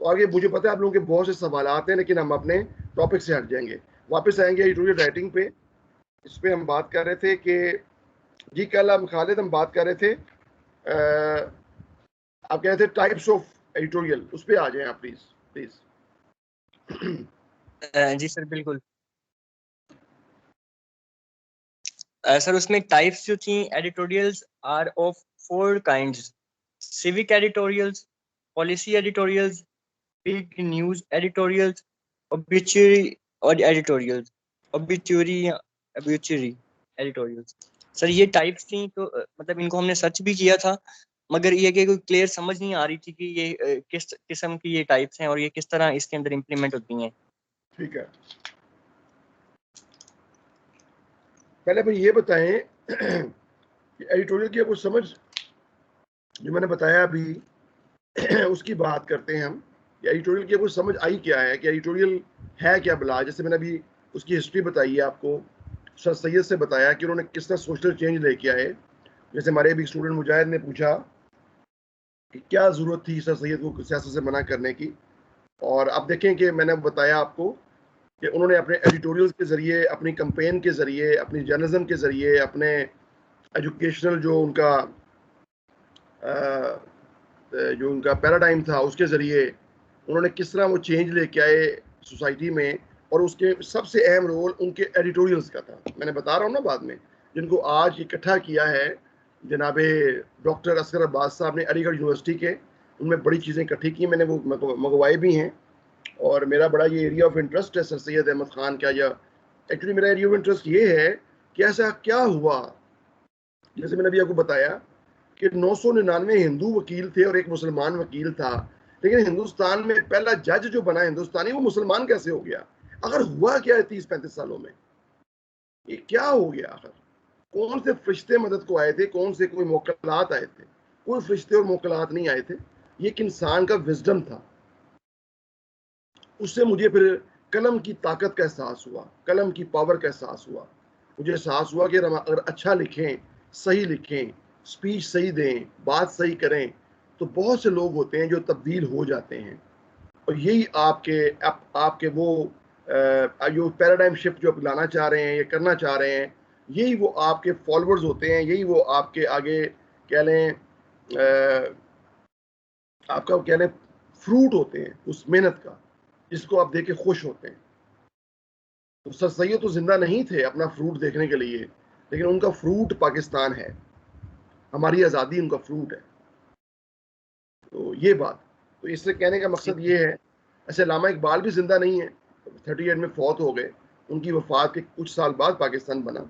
तो आगे मुझे पता है आप लोगों के बहुत से सवाल हैं, लेकिन हम अपने टॉपिक से हट जाएंगे, वापस आएंगे एडिटोरियल राइटिंग पे। इस पे हम बात कर रहे थे कि जी कल हम खालिद हम बात कर रहे थे, आप कह रहे थे टाइप्स ऑफ एडिटोरियल, उस पे आ जाएं आप प्लीज प्लीज। जी सर बिल्कुल। सर उसमें टाइप्स जो थी editorials are of 4 kinds: civic editorials, policy editorials, big news editorials, obituary और एडिटोरियल्स, ऑब्ituary एडिटोरियल्स। सर ये टाइप्स थी, तो मतलब इनको हमने सर्च भी किया था, मगर ये कि कोई क्लियर समझ नहीं आ रही थी कि ये किस किस्म की ये टाइप्स हैं और ये किस तरह इसके अंदर इम्प्लीमेंट होती हैं। ठीक है, पहले भाई ये बताएं कि एडिटोरियल की आपको समझ, जो मैंने बताया अभी उसकी बात करते हैं हम। एडिटोरियल की आपको समझ आई क्या है, कि एडिटोरियल है क्या भला? जैसे मैंने अभी उसकी हिस्ट्री बताई है आपको, सर सैयद से बताया कि उन्होंने किस तरह सोशल चेंज लेके आए। जैसे हमारे अभी स्टूडेंट मुजाहिद ने पूछा कि क्या जरूरत थी सर सैयद को सियासत से मना करने की, और अब देखें कि मैंने बताया आपको कि उन्होंने अपने एडिटोरियल के जरिए, अपनी कंपेन के जरिए, अपनी जर्नलिज्म के जरिए, अपने एजुकेशनल जो उनका पैराडाइम था उसके जरिए उन्होंने किस तरह वो चेंज लेके आए सोसाइटी में। और उसके सबसे अहम रोल उनके एडिटोरियल्स का था, मैंने बता रहा हूँ ना बाद में, जिनको आज इकट्ठा किया है जनाबे डॉक्टर असगर अब्बास साहब ने अलीगढ़ यूनिवर्सिटी के। उनमें बड़ी चीज़ें इकट्ठी की, मैंने वो मंगवाए भी हैं। और मेरा बड़ा ये एरिया ऑफ इंटरेस्ट है सर सैयद अहमद खान का। या एक्चुअली मेरा एरिया ऑफ इंटरेस्ट ये है कि ऐसा क्या हुआ, जैसे मैंने अभी आपको बताया कि 999 हिंदू वकील थे और एक मुसलमान वकील था, लेकिन हिंदुस्तान में पहला जज जो बना हिंदुस्तानी, वो मुसलमान कैसे हो गया? अगर हुआ क्या है 30-35 सालों में? ये क्या हो गया आखिर? कौन से फरिश्ते मदद को आए थे? कौन से कोई मोकलात आए थे? कोई फरिश्ते और मोकलात नहीं आए थे। ये एक इंसान का विजडम था। उससे मुझे फिर कलम की ताकत का एहसास हुआ, कलम की पावर का एहसास हुआ। मुझे एहसास हुआ कि अगर अच्छा लिखें, सही लिखें, स्पीच सही दें, बात सही करें, तो बहुत से लोग होते हैं जो तब्दील हो जाते हैं। और यही आपके वो जो पैराडाइम शिफ्ट जो आप लाना चाह रहे हैं, ये करना चाह रहे हैं, यही वो आपके फॉलोअर्स होते हैं, यही वो आपके आगे कह लें आपका कह लें फ्रूट होते हैं उस मेहनत का, जिसको आप देख के खुश होते हैं। तो सर सैयद तो जिंदा नहीं थे अपना फ्रूट देखने के लिए, लेकिन उनका फ्रूट पाकिस्तान है, हमारी आज़ादी उनका फ्रूट है। तो ये बात, तो इससे कहने का मकसद ये है, ऐसे लामा इकबाल भी जिंदा नहीं है, 38 में फौत हो गए, उनकी वफात के कुछ साल बाद पाकिस्तान बना,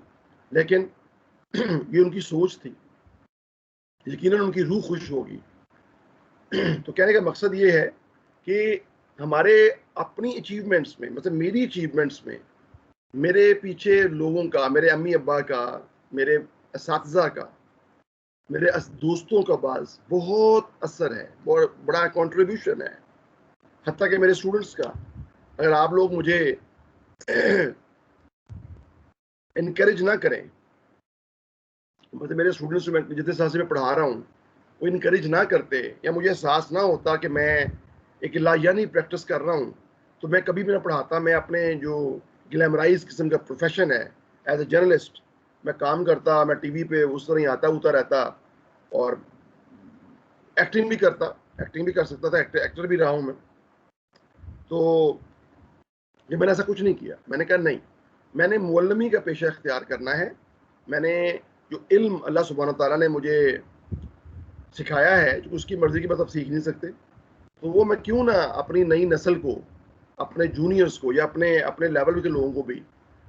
लेकिन ये उनकी सोच थी। यकीनन उनकी रूह खुश होगी। तो कहने का मकसद ये है कि हमारे अपनी अचीवमेंट्स में, मतलब मेरी अचीवमेंट्स में मेरे पीछे लोगों का, मेरे अम्मी अब्बा का, मेरे असातिज़ा का, मेरे दोस्तों का बाज बहुत असर है, बहुत बड़ा कंट्रीब्यूशन है, हत्ता कि मेरे स्टूडेंट्स का। अगर आप लोग मुझे इनकरेज ना करें, मतलब मेरे स्टूडेंट्स में जितने साल से मैं पढ़ा रहा हूँ वो इनकरेज ना करते, या मुझे एहसास ना होता कि मैं एक लायानी प्रैक्टिस कर रहा हूँ, तो मैं कभी भी ना पढ़ाता। मैं अपने जो ग्लैमराइज किस्म का प्रोफेशन है एज ए जर्नलिस्ट, मैं काम करता, मैं टीवी पे उस तरह ही आता होता रहता और एक्टिंग भी करता, एक्टिंग भी कर सकता था, एक्टर भी रहा हूँ मैं। तो ये मैंने ऐसा कुछ नहीं किया। मैंने कहा नहीं, मैंने मुअल्लमी का पेशा इख्तियार करना है। मैंने जो इल्म अल्लाह सुब्हान तआला ने मुझे सिखाया है, जो उसकी मर्जी की बात आप सीख नहीं सकते, तो वो मैं क्यों ना अपनी नई नस्ल को, अपने जूनियर्स को, या अपने अपने लेवल के लोगों को भी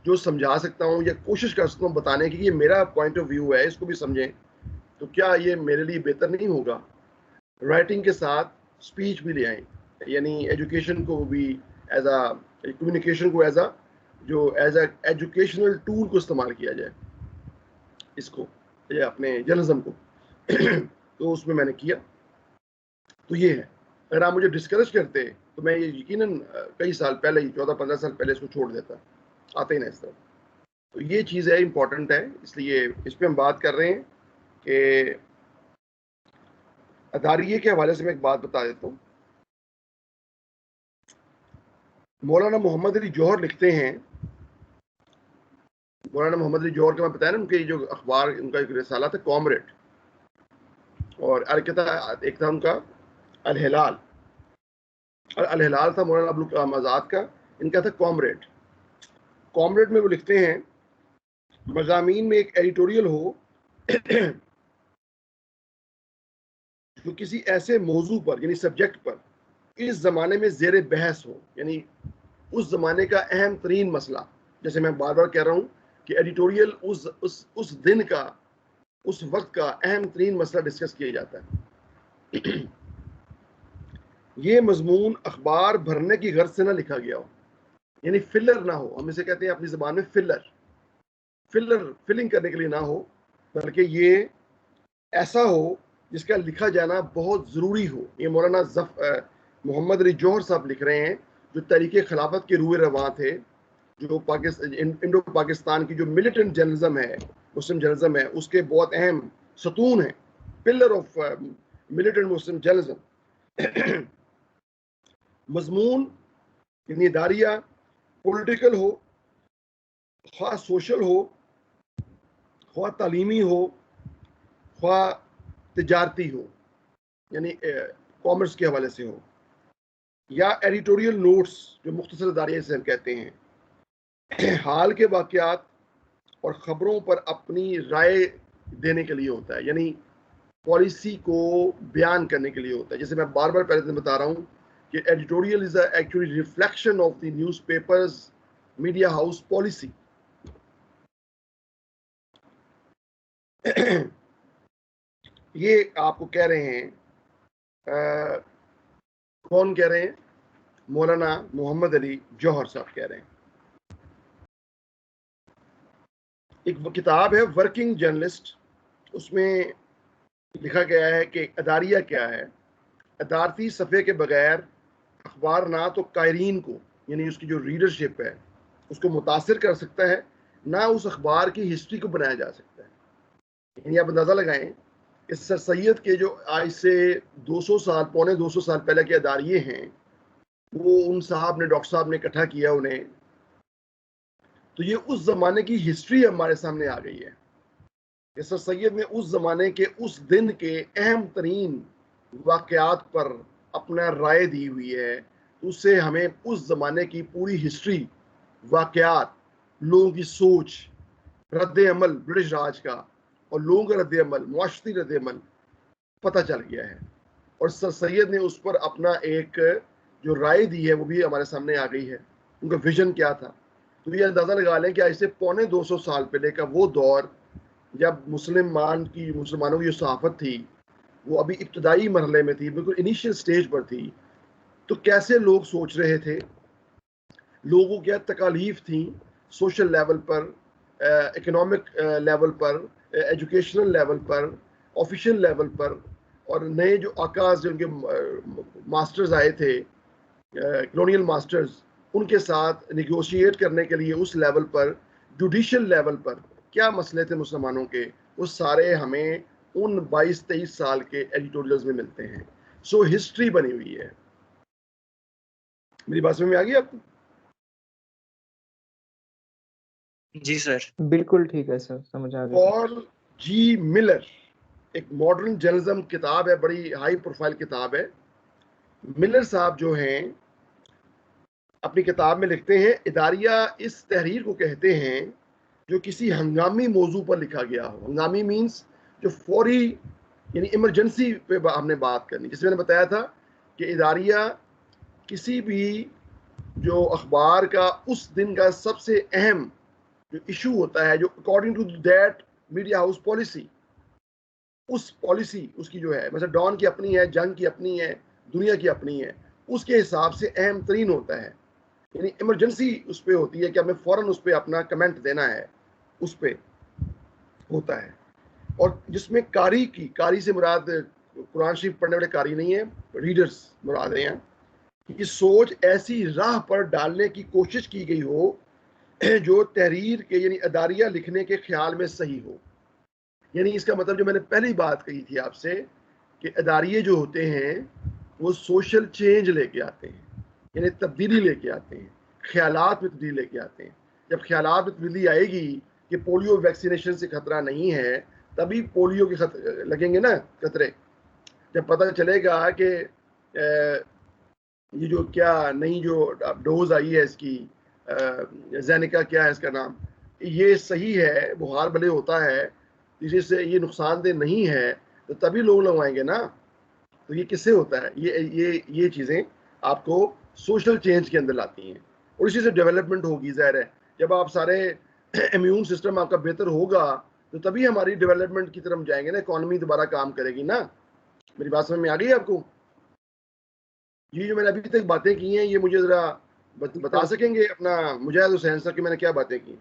जो समझा सकता हूँ या कोशिश कर सकता हूँ बताने की कि ये मेरा पॉइंट ऑफ व्यू है, इसको भी समझें, तो क्या ये मेरे लिए बेहतर नहीं होगा। राइटिंग के साथ स्पीच भी ले आए, यानी एजुकेशन को भी एज आ कम्युनिकेशन को एज आ एजुकेशनल टूल को इस्तेमाल किया जाए, इसको या अपने जर्नलिज्म को। तो उसमें मैंने किया। तो ये है, अगर आप मुझे डिस्करेज करते तो मैं ये यकीनन कई साल पहले ही, 14-15 साल पहले इसको छोड़ देता, आते ही ना इस तरह। तो ये चीज़ है, इम्पोर्टेंट है, इसलिए इस पर हम बात कर रहे हैं कि अदारिये के हवाले से मैं एक बात बता देता हूँ। मौलाना मोहम्मद अली जौहर लिखते हैं, मौलाना मोहम्मद अली जौहर का मैं बताया ना, उनके जो अखबार, उनका एक रिसाला था कॉमरेड, और एक था उनका अल हिलाल, अल हिलाल था मौलाना अबुल कलाम आज़ाद का, इनका था कॉमरेड। कॉमरेड में वो लिखते हैं, मज़ामीन में एक एडिटोरियल हो जो किसी ऐसे मौजू पर, यानी सब्जेक्ट पर इस जमाने में ज़ेर बहस हो, यानी उस जमाने का अहम तरीन मसला। जैसे मैं बार बार कह रहा हूँ कि एडिटोरियल उस दिन का, उस वक्त का अहम तरीन मसला डिस्कस किया जाता है। ये मजमून अखबार भरने की गर्ज से ना लिखा गया हो, यानी फिलर ना हो, हम इसे कहते हैं अपनी ज़बान में फिलिंग करने के लिए ना हो, बल्कि ये ऐसा हो जिसका लिखा जाना बहुत ज़रूरी हो। ये मौलाना मोहम्मद अली जौहर साहब लिख रहे हैं, जो तहरीक खिलाफत के रूए रवां थे, जो इंडो पाकिस्तान की जो मिलिटेंट जर्नलिज्म है, मुस्लिम जर्नलिज्म है, उसके बहुत अहम सतून है, pillar of militant Muslim journalism. मजमून यानी दारिया पॉलिटिकल हो, ख्वा सोशल हो, ख्वा तालीमी हो, ख्वा तिजारती हो, यानी कॉमर्स के हवाले से हो, या एडिटोरियल नोट्स जो मुख्तसर दारिया से हम कहते हैं, हाल के वाक़यात और ख़बरों पर अपनी राय देने के लिए होता है, यानी पॉलिसी को बयान करने के लिए होता है। जैसे मैं बार बार पहले दिन बता रहा हूँ कि editorial is actually reflection of the newspapers media house policy. ये आपको कह रहे हैं, कौन कह रहे हैं? मौलाना मोहम्मद अली जौहर साहब कह रहे हैं। एक किताब है वर्किंग जर्नलिस्ट, उसमें लिखा गया है कि अदारिया क्या है। अदारती सफ़े के बगैर अखबार ना तो कायरीन को, यानी उसकी जो रीडरशिप है, उसको मुतासिर कर सकता है, ना उस अखबार की हिस्ट्री को बनाया जा सकता है। यानी आप अंदाज़ा लगाएं, इस सर सैयद के जो आज से 200 साल, पौने 200 साल पहले के अदारिये हैं, वो उन साहब ने, डॉक्टर साहब ने इकट्ठा किया उन्हें, तो ये उस ज़माने की हिस्ट्री हमारे सामने आ गई है। सर सैयद ने उस ज़माने के, उस दिन के अहम तरीन वाक़यात पर अपना राय दी हुई है, तो उससे हमें उस ज़माने की पूरी हिस्ट्री, वाक़यात, लोगों की सोच, रद्द अमल ब्रिटिश राज का और लोगों का रद्द अमल, मुआशरती रद्द अमल पता चल गया है। और सर सैयद ने उस पर अपना एक जो राय दी है वो भी हमारे सामने आ गई है, उनका विजन क्या था। तो ये अंदाज़ा लगा लें कि आज से पौने 200 साल पहले का वो दौर, जब मुसलमानों की जो सहाफत थी वो अभी इब्तदाई मरहले में थी, बिल्कुल इनिशियल स्टेज पर थी, तो कैसे लोग सोच रहे थे, लोगों क्या तकालीफ थी सोशल लेवल पर, इकोनॉमिक लेवल पर, एजुकेशनल लेवल पर, ऑफिशियल लेवल पर, और नए जो आकाश जो उनके मास्टर्स आए थे, कॉलोनियल मास्टर्स, उनके साथ निगोशिएट करने के लिए उस लेवल पर, जुडिशियल लेवल पर क्या मसले थे मुसलमानों के, वो सारे हमें उन 22-23 साल के एडिटोरियल्स में मिलते हैं। सो हिस्ट्री बनी हुई है। मेरी बात समझ में आ गई आपको? जी सर। बिल्कुल ठीक है सर, समझ आ गया। पॉल जी मिलर, एक मॉडर्न जर्नलिज्म किताब है, बड़ी हाई प्रोफाइल किताब है। मिलर साहब जो हैं अपनी किताब में लिखते हैं, इदारिया इस तहरीर को कहते हैं जो किसी हंगामी मौजू पर लिखा गया हो। हंगामी मीन्स जो फौरी, यानी इमरजेंसी पे हमने बात करनी। जैसे मैंने बताया था कि इदारिया किसी भी जो अखबार का उस दिन का सबसे अहम जो इशू होता है, जो according to that media house policy, उस पॉलिसी उसकी जो है, मतलब डॉन की अपनी है, जंग की अपनी है, दुनिया की अपनी है, उसके हिसाब से अहम तरीन होता है। यानी इमरजेंसी उस पर होती है कि हमें फौरन उस पर अपना कमेंट देना है, उस पर होता है। और जिसमें कारी से मुराद कुरान शरीफ पढ़ने वाले कारी नहीं है, रीडर्स मुराद हैं, कि सोच ऐसी राह पर डालने की कोशिश की गई हो जो तहरीर के यानी अदारिया लिखने के ख्याल में सही हो। यानी इसका मतलब जो मैंने पहली बात कही थी आपसे कि अदारिये जो होते हैं वो सोशल चेंज लेके आते हैं, यानी तब्दीली लेके आते हैं, ख्यालात में तब्दीली लेके आते हैं। जब ख्यालात में तब्दीली आएगी कि पोलियो वैक्सीनेशन से खतरा नहीं है, तभी पोलियो के लगेंगे ना खतरे। जब पता चलेगा कि ये जो क्या नई जो डोज आई है इसकी, जेनिका क्या है इसका नाम, ये सही है, बुखार भले होता है, इसी से ये नुकसानदेह नहीं है, तो तभी लोग लगवाएंगे ना। तो ये किससे होता है? ये चीज़ें आपको सोशल चेंज के अंदर लाती हैं, और इसी से डेवलपमेंट होगी। ज़ाहिर है जब आप सारे इम्यून सिस्टम आपका बेहतर होगा तो तभी हमारी डेवलपमेंट की तरफ जाएंगे ना, इकॉनमी दोबारा काम करेगी ना। मेरी बात समझ में आ गई आपको? ये जो मैंने अभी तक बातें की हैं, ये मुझे ज़रा बता सकेंगे अपना मुजाहिद हुसैन सर कि मैंने क्या बातें की?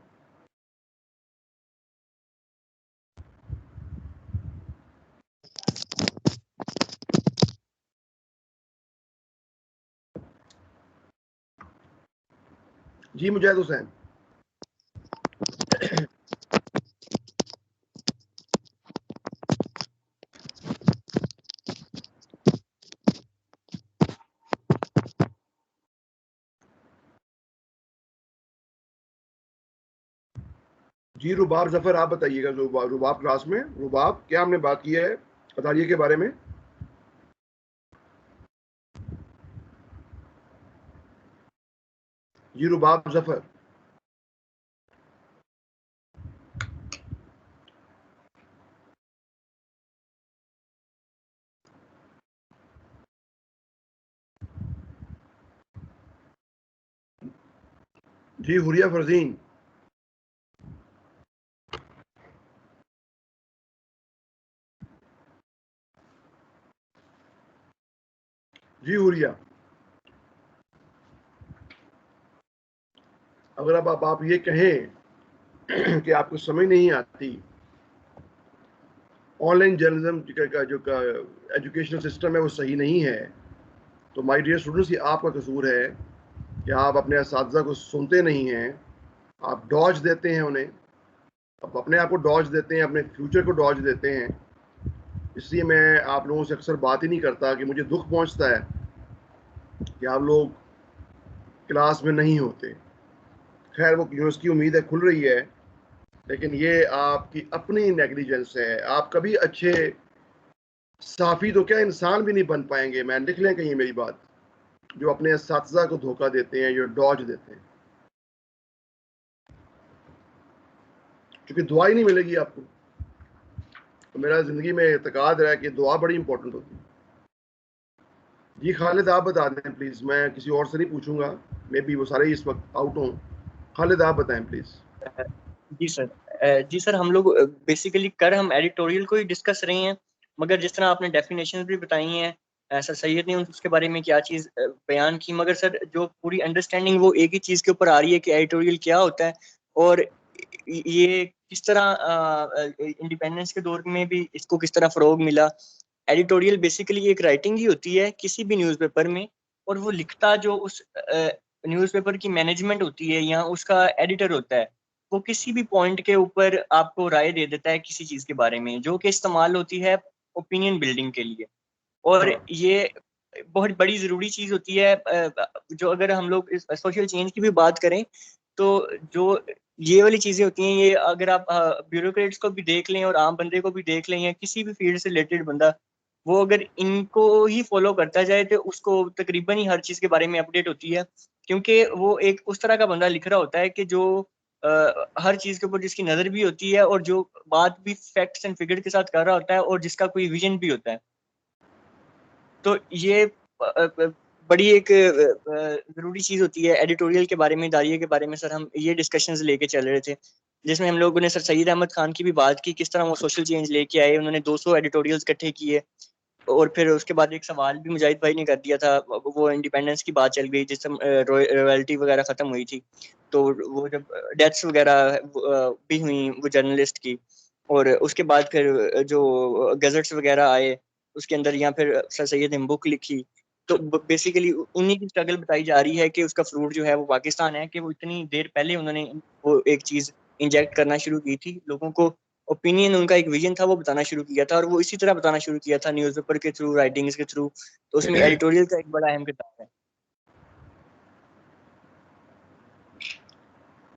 जी मुजाहिद हुसैन। जी रुबाब जफर, आप बताइएगा। रुबाब क्लास में, रुबाब क्या हमने बात की है अदारिये के बारे में? जी रुबाब जफर। जी हुरिया फरजीन। जी हुरिया, अगर अब आप ये कहें कि आपको समझ नहीं आती ऑनलाइन जर्नलिज्म का जो एजुकेशनल सिस्टम है वो सही नहीं है, तो माय डियर स्टूडेंट्स, ये आपका कसूर है कि आप अपने असातिज़ा को सुनते नहीं हैं, आप डॉज देते हैं उन्हें, आप अपने आप को डॉज देते हैं, अपने फ्यूचर को डॉज देते हैं। इसलिए मैं आप लोगों से अक्सर बात ही नहीं करता कि मुझे दुख पहुंचता है कि आप लोग क्लास में नहीं होते। खैर वो यूनिवर्सिटी उम्मीद है खुल रही है, लेकिन ये आपकी अपनी नेग्लिजेंस है। आप कभी अच्छे साफ़ी तो क्या इंसान भी नहीं बन पाएंगे, मैं लिख लें कहीं मेरी बात, जो अपने असातिज़ा को धोखा देते हैं, जो डॉज देते हैं, क्योंकि दुआ ही नहीं मिलेगी आपको। तो मेरा ज़िंदगी में एतकाद रहा है कि दुआ बड़ी इंपॉर्टेंट होती है। जी खालिद, आप बता दें प्लीज़, मैं किसी और से नहीं पूछूंगा, मे बी वो सारे इस वक्त आउट हों। खालिद आप बताएं प्लीज़। जी सर, जी सर, हम लोग बेसिकली हम एडिटोरियल को ही डिस्कस रहे हैं, मगर जिस तरह आपने डेफिनेशन भी बताई हैं सर सैयद ने उसके बारे में क्या चीज़ बयान की, मगर सर जो पूरी अंडरस्टैंडिंग वो एक ही चीज़ के ऊपर आ रही है कि एडिटोरियल क्या होता है और ये किस तरह इंडिपेंडेंस के दौर में भी इसको किस तरह फ़रोग मिला। एडिटोरियल बेसिकली एक राइटिंग ही होती है किसी भी न्यूज़पेपर में, और वो लिखता जो उस न्यूज़पेपर की मैनेजमेंट होती है या उसका एडिटर होता है, वो किसी भी पॉइंट के ऊपर आपको राय दे देता है किसी चीज़ के बारे में, जो कि इस्तेमाल होती है ओपिनियन बिल्डिंग के लिए। और ये बहुत बड़ी ज़रूरी चीज़ होती है। जो अगर हम लोग इस सोशल चेंज की भी बात करें, तो जो ये वाली चीज़ें होती हैं, ये अगर आप ब्यूरोक्रेट्स को भी देख लें और आम बंदे को भी देख लें या किसी भी फील्ड से रिलेटेड बंदा, वो अगर इनको ही फॉलो करता जाए तो उसको तकरीबन ही हर चीज़ के बारे में अपडेट होती है, क्योंकि वो एक उस तरह का बंदा लिख रहा होता है कि जो हर चीज़ के ऊपर जिसकी नज़र भी होती है और जो बात भी फैक्ट्स एंड फिगर के साथ कर रहा होता है और जिसका कोई विजन भी होता है। तो ये बड़ी एक ज़रूरी चीज़ होती है एडिटोरियल के बारे में, दायरे के बारे में। सर हम ये डिस्कशंस लेके चल रहे थे, जिसमें हम लोगों ने सर सईद अहमद खान की भी बात की, किस तरह वो सोशल चेंज लेके आए। उन्होंने 200 एडिटोरियल्स इकट्ठे किए और फिर उसके बाद एक सवाल भी मुजाहिद भाई ने कर दिया था, वो इंडिपेंडेंस की बात चल गई जिससे रॉयल्टी वगैरह ख़त्म हुई थी, तो वो जब डेथ्स वगैरह भी हुई वो जर्नलिस्ट की, और उसके बाद फिर जो गजट्स वगैरह आए उसके अंदर, या फिर सर सैयद ने बुक लिखी, तो बेसिकली उन्हीं की स्ट्रगल बताई जा रही है कि उसका फ्रूट जो है वो पाकिस्तान है, कि वो इतनी देर पहले उन्होंने वो एक चीज़ इंजेक्ट करना शुरू की थी, लोगों को ओपिनियन, उनका एक विजन था, वो बताना शुरू किया था, और वो इसी तरह बताना शुरू किया था न्यूज़पेपर के थ्रू, राइटिंग्स के थ्रू। तो उसमें एडिटोरियल का एक बड़ा अहम किरदार है।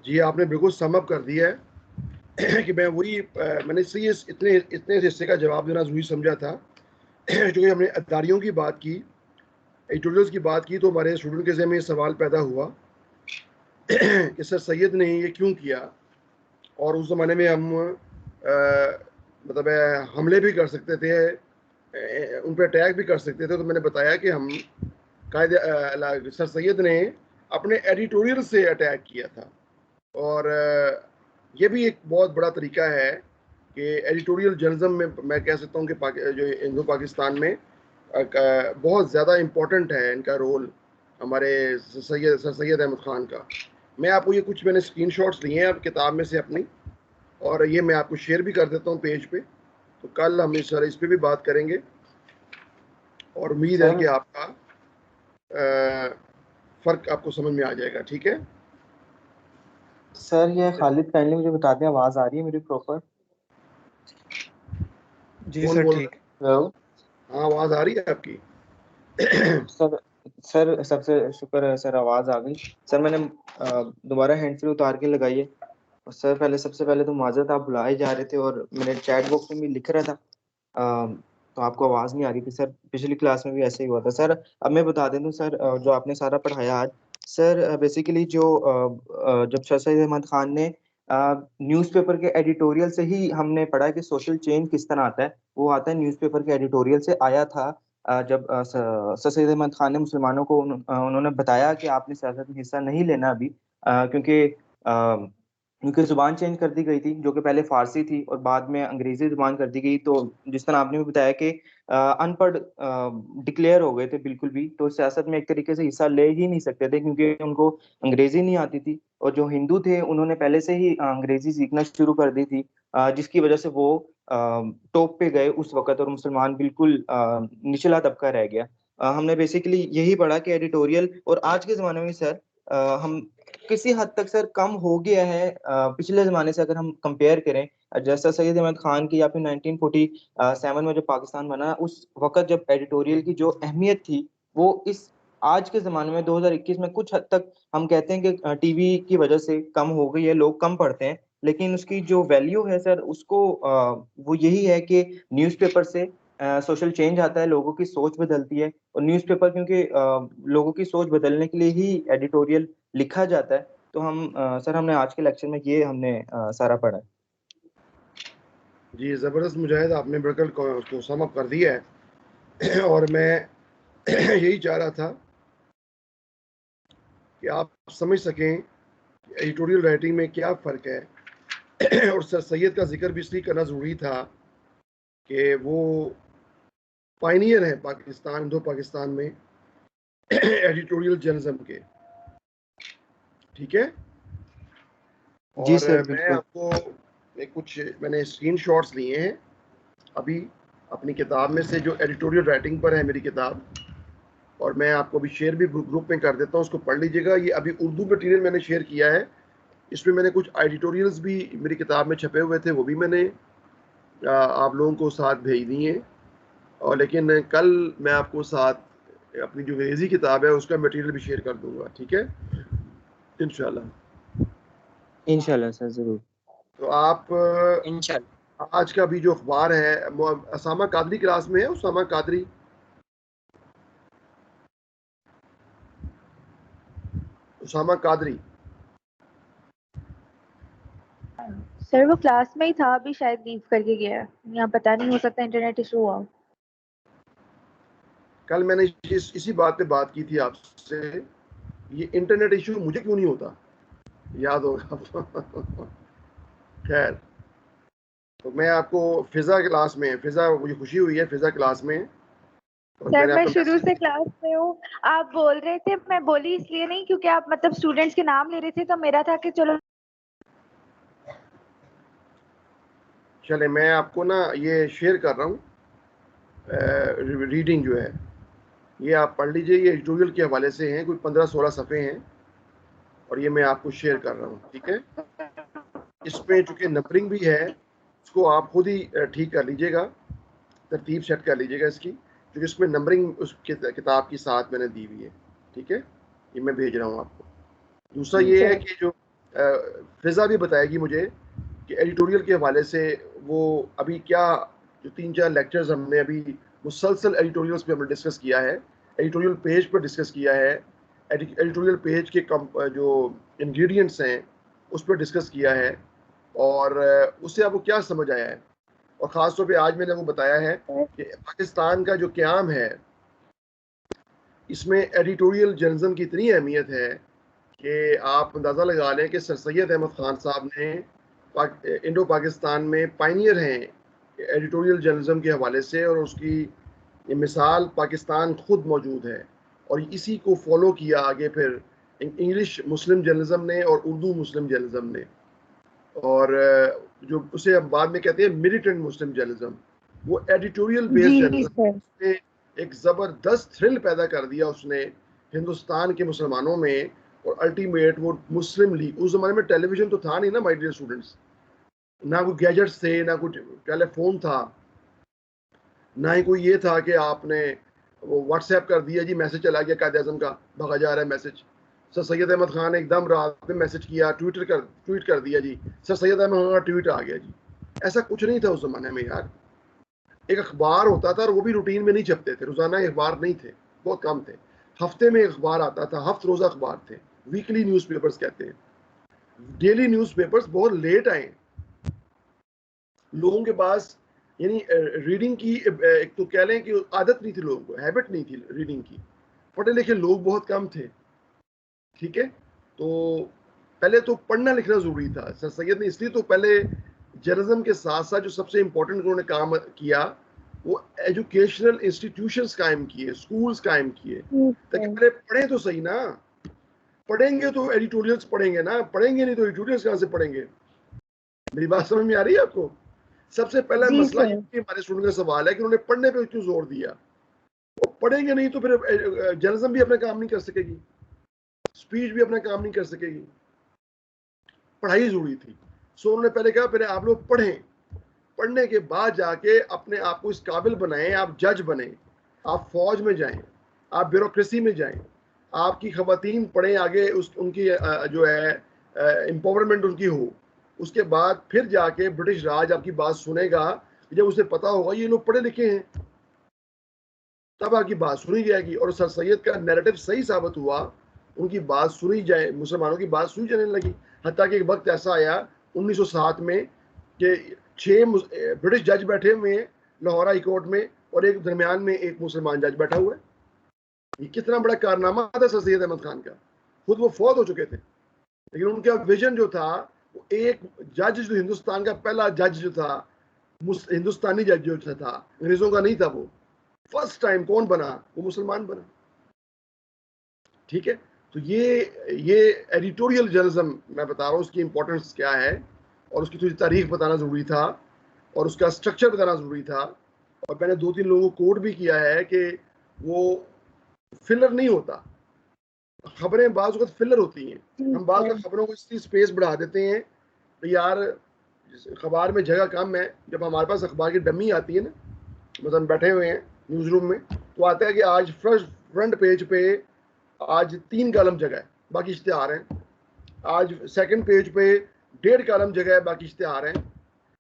जी आपने बिल्कुल सम अप कर दिया है कि मैं वही मैंने इसलिए इतने इतने हिस्से का जवाब देना जरूरी समझा था क्योंकि हमने अदारियों की बात की, एडिटोरियल्स की बात की, तो हमारे स्टूडेंट के ज़हन में सवाल पैदा हुआ कि सर सैयद ने ये क्यों किया, और उस ज़माने में हम मतलब हमले भी कर सकते थे, उन पर अटैक भी कर सकते थे। तो मैंने बताया कि हम कायदे सर सैयद ने अपने एडिटोरियल से अटैक किया था, और ये भी एक बहुत बड़ा तरीका है कि एडिटोरियल जर्नलिज्म में मैं कह सकता हूँ कि जो हिंदू पाकिस्तान में बहुत ज़्यादा इम्पोर्टेंट है इनका रोल, हमारे सर सैयद अहमद ख़ान का। मैं आपको ये कुछ मैंने स्क्रीनशॉट्स लिए हैं अब किताब में से अपनी, और ये मैं आपको शेयर भी कर देता हूँ पेज पे, तो कल हम इस पे भी बात करेंगे, और उम्मीद है कि आपका फ़र्क आपको समझ में आ जाएगा। ठीक है सर, ये खालिद काइंडली मुझे बता दें, आवाज आ रही है मेरी प्रॉपर? जी कौन सर, बोल ठीक। हेलो हाँ, आवाज़ आ रही है आपकी? सर। सर सबसे शुक्र है सर, आवाज आ गई। सर मैंने दोबारा हैंड फ्री उतार के लगाई है। और सर सबसे पहले तो माजरत, आप बुलाए जा रहे थे और मैंने चैट बॉक्स में भी लिख रहा था, तो आपको आवाज नहीं आ रही थी सर। पिछली क्लास में भी ऐसे ही हुआ था सर। अब मैं बता देता हूँ सर, जो आपने सारा पढ़ाया आज सर, बेसिकली जो जब सर सैयद अहमद खान ने न्यूज़पेपर के एडिटोरियल से ही हमने पढ़ा कि सोशल चेंज किस तरह आता है। वो आता है न्यूज़पेपर के एडिटोरियल से आया था। जब सर सैयद अहमद खान ने मुसलमानों को उन्होंने बताया कि आपने सियासत में हिस्सा नहीं लेना अभी, क्योंकि उनकी जुबान चेंज कर दी गई थी, जो कि पहले फारसी थी और बाद में अंग्रेजी जुबान कर दी गई। तो जिस तरह आपने भी बताया कि अनपढ़ डिक्लेयर हो गए थे बिल्कुल भी, तो सियासत में एक तरीके से हिस्सा ले ही नहीं सकते थे, क्योंकि उनको अंग्रेजी नहीं आती थी। और जो हिंदू थे उन्होंने पहले से ही अंग्रेजी सीखना शुरू कर दी थी, जिसकी वजह से वो टॉप पे गए उस वक्त, और मुसलमान बिल्कुल निचला तबका रह गया। हमने बेसिकली यही पढ़ा कि एडिटोरियल, और आज के जमाने में सर हम किसी हद तक सर कम हो गया है पिछले जमाने से, अगर हम कंपेयर करें। जैसा सैयद अहमद खान की या फिर 1947 में जब पाकिस्तान बना, उस वक्त जब एडिटोरियल की जो अहमियत थी, वो इस आज के जमाने में 2021 में कुछ हद तक हम कहते हैं कि टीवी की वजह से कम हो गई है, लोग कम पढ़ते हैं। लेकिन उसकी जो वैल्यू है सर, उसको वो यही है कि न्यूज़पेपर से सोशल चेंज आता है, लोगों की सोच बदलती है। और न्यूज़पेपर, क्योंकि लोगों की सोच बदलने के लिए ही एडिटोरियल लिखा जाता है। तो हम सर, हमने आज के लेक्चर में ये हमने सारा पढ़ा है। जी ज़बरदस्त मुजाहिद, आपने बिल्कुल उसको सम अप कर दिया है और मैं यही चाह रहा था कि आप समझ सकें एडिटोरियल राइटिंग में क्या फ़र्क है और सर सैयद का जिक्र भी इसलिए करना ज़रूरी था कि वो पायनियर है पाकिस्तान, इंडो पाकिस्तान में एडिटोरियल जर्नलिज्म के, ठीक है। जी और सर, मैं बिल्कुल। आपको कुछ मैंने स्क्रीनशॉट्स लिए हैं अभी अपनी किताब में से, जो एडिटोरियल राइटिंग पर है मेरी किताब, और मैं आपको अभी शेयर भी ग्रुप में कर देता हूँ, उसको पढ़ लीजिएगा। ये अभी उर्दू मटीरियल मैंने शेयर किया है, इसमें मैंने कुछ एडिटोरियल्स भी मेरी किताब में छपे हुए थे, वो भी मैंने आप लोगों को साथ भेज दिए। और लेकिन कल मैं आपको साथ अपनी जो अंग्रेजी किताब है उसका मटेरियल भी शेयर कर दूंगा, ठीक है, इंशाल्लाह। इंशाल्लाह सर, जरूर। तो आप इंशाल्लाह। आज का भी जो अखबार है, असामा कादरी क्लास में है, उसामा कादरी, उसामा कादरी। सर वो क्लास में ही था, अभी शायद लीव करके गया है, यहाँ पता नहीं, हो सकता है इंटरनेट इशू हुआ। कल मैंने इसी बात पे बात की थी आपसे, ये इंटरनेट इशू मुझे क्यों नहीं होता, याद होगा आपको। खैर, तो मैं आपको फिजा क्लास में, फिजा मुझे खुशी हुई है फिजा क्लास में, और सर मैंने मैं आपका शुरू से मैसेज, क्लास में हूँ। आप बोल रहे थे, मैं बोली इसलिए नहीं क्योंकि आप मतलब स्टूडेंट्स के नाम ले रहे थे, तो मेरा था कि चलो। चले मैं आपको ना ये शेयर कर रहा हूँ, रीडिंग जो है ये आप पढ़ लीजिए, ये एडिटोरियल के हवाले से हैं, कोई 15-16 सफ़े हैं, और ये मैं आपको शेयर कर रहा हूँ, ठीक है। इसमें चूंकि नंबरिंग भी है, इसको आप खुद ही ठीक कर लीजिएगा, तरतीब सेट कर लीजिएगा इसकी, क्योंकि इसमें नंबरिंग उस किताब की साथ मैंने दी हुई है, ठीक है। ये मैं भेज रहा हूँ आपको। दूसरा ये है कि जो फिजा भी बताएगी मुझे कि एडिटोरियल के हवाले से वो अभी क्या, जो 3-4 लेक्चर्स हमने अभी मुसलसल एडिटोरियल्स पे हमने डिस्कस किया है, एडिटोरियल पेज पर डिस्कस किया है, एडिटोरियल पेज के जो इंग्रेडिएंट्स हैं उस पर डिस्कस किया है, और उससे आपको क्या समझ आया है। और ख़ास तौर पे आज मैंने वो बताया है कि पाकिस्तान का जो क़याम है, इसमें एडिटोरियल जर्नलिज्म की इतनी अहमियत है कि आप अंदाज़ा लगा लें कि सर सैयद अहमद ख़ान साहब ने इंडो पाकिस्तान में पायनियर हैं एडिटोरियल जर्नलिज्म के हवाले से, और उसकी ये मिसाल पाकिस्तान खुद मौजूद है, और इसी को फॉलो किया आगे फिर इंग्लिश मुस्लिम जर्नलिज्म ने और उर्दू मुस्लिम जर्नलिज्म ने, और जो उसे अब बाद में कहते हैं मिलिटेंट मुस्लिम जर्नलिज्म, वो एडिटोरियल बेस्ड जर्नलिज्म ने एक ज़बरदस्त थ्रिल पैदा कर दिया उसने हिंदुस्तान के मुसलमानों में, और अल्टीमेट वो मुस्लिम लीग, उस ज़माने में टेलीविज़न तो था नहीं ना माय डियर स्टूडेंट्स, ना कोई गैजेट्स थे, ना कोई टेलीफोन था, ना ही कोई ये था कि आपने वो व्हाट्सएप कर दिया जी, मैसेज चला गया कायद आज़म का, भगा जा रहा है मैसेज। सर सैयद अहमद खान ने एकदम रात में मैसेज किया, ट्वीट कर दिया जी, सर सैयद अहमद खान ट्वीट आ गया जी। ऐसा कुछ नहीं था उस ज़माने में यार। एक अखबार होता था, और वो भी रूटीन में नहीं छपते थे, रोज़ाना अखबार नहीं थे, बहुत कम थे, हफ्ते में अखबार आता था, हफ्त रोज़ा अखबार थे, वीकली न्यूज़पेपर्स कहते हैं। डेली न्यूज़पेपर्स बहुत लेट आए लोगों के पास, यानी रीडिंग की एक तो कह लें कि आदत नहीं थी लोगों को, हैबिट नहीं थी रीडिंग की, पढ़े लिखे लोग बहुत कम थे, ठीक है। तो पहले तो पढ़ना लिखना ज़रूरी था। सर सैयद ने इसलिए तो पहले जर्नलिज्म के साथ साथ जो सबसे इम्पोर्टेंट उन्होंने काम किया, वो एजुकेशनल इंस्टीट्यूशंस कायम किए, स्कूल्स कायम किए, ताकि पहले पढ़ें तो सही ना, पढ़ेंगे तो एडिटोरियल्स पढ़ेंगे ना, पढ़ेंगे नहीं तो एडिटोरियल्स कहाँ से पढ़ेंगे। मेरी बात समझ में आ रही है आपको? सबसे पहला मसला ये हमारे स्टूडेंट का सवाल है कि उन्होंने पढ़ने पे क्यों जोर दिया। वो पढ़ेंगे नहीं तो फिर जर्नलिज्म भी अपना काम नहीं कर सकेगी, स्पीच भी अपना काम नहीं कर सकेगी। पढ़ाई जरूरी थी, सो उन्होंने पहले कहा पहले आप लोग पढ़ें, पढ़ने के बाद जाके अपने आप को इस काबिल बनाएं, आप जज बने, आप फौज में जाएं, आप ब्यूरोक्रेसी में जाएं, आपकी खवातीन पढ़ें आगे, उनकी जो है एम्पावरमेंट उनकी हो, उसके बाद फिर जाके ब्रिटिश राज आपकी बात सुनेगा। जब उसे पता होगा ये लोग पढ़े लिखे हैं, तब आपकी बात सुनी जाएगी। और सर सैयद का नैरेटिव सही साबित हुआ, उनकी बात सुनी जाए, मुसलमानों की बात सुनी जाने लगी। हत्ता कि एक वक्त ऐसा आया 1907 में कि 6 ब्रिटिश जज बैठे हुए हैं लाहौर हाई कोर्ट में, और एक दरमियान में एक मुसलमान जज बैठा हुआ है। ये कितना बड़ा कारनामा था सर सैयद अहमद खान का। खुद वो फौत हो चुके थे, लेकिन उनका विजन जो था एक जज जो हिंदुस्तान का पहला जज जो था, हिंदुस्तानी जज जो था, अंग्रेजों का नहीं था, वो फर्स्ट टाइम कौन बना? वो मुसलमान बना। ठीक है, तो ये एडिटोरियल जर्नलिज्म मैं बता रहा हूँ, उसकी इंपॉर्टेंस क्या है और उसकी थोड़ी तारीख बताना जरूरी था और उसका स्ट्रक्चर बताना जरूरी था। और मैंने 2-3 लोगों को कोड भी किया है कि वो फिलर नहीं होता। खबरें बाज वक्त फिलर होती हैं। हम बाज खबरों को इतनी स्पेस बढ़ा देते हैं तो यार अखबार में जगह कम है। जब हमारे पास अखबार की डमी आती है ना, मतलब हम बैठे हुए हैं न्यूज रूम में, तो आता है कि आज फ्रंट पेज पे आज 3 कॉलम जगह है, बाकी इश्तिहार हैं। आज सेकंड पेज पे 1.5 कॉलम जगह है, बाकी इश्तिहार हैं।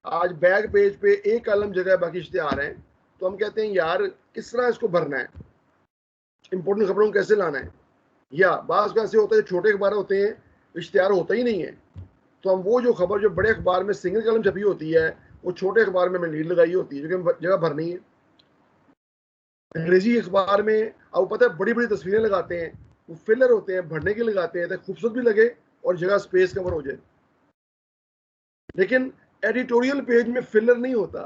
आज बैक पेज पे 1 कॉलम जगह है, बाकी इश्तिहार हैं। तो हम कहते हैं यार किस तरह इसको भरना है, इंपॉर्टेंट खबरों को कैसे लाना है। या बाज़ का ऐसे होता है, छोटे अखबार होते हैं, इश्तिहार होता ही नहीं है, तो हम वो जो खबर जो बड़े अखबार में सिंगल कॉलम छपी होती है, वो छोटे अखबार में लीड लगाई होती है, जो कि जगह भरनी है। अंग्रेजी अखबार में अब पता है बड़ी बड़ी तस्वीरें लगाते हैं, वो फिलर होते हैं, भरने के लगाते हैं ताकि खूबसूरत भी लगे और जगह स्पेस कवर हो जाए। लेकिन एडिटोरियल पेज में फिलर नहीं होता।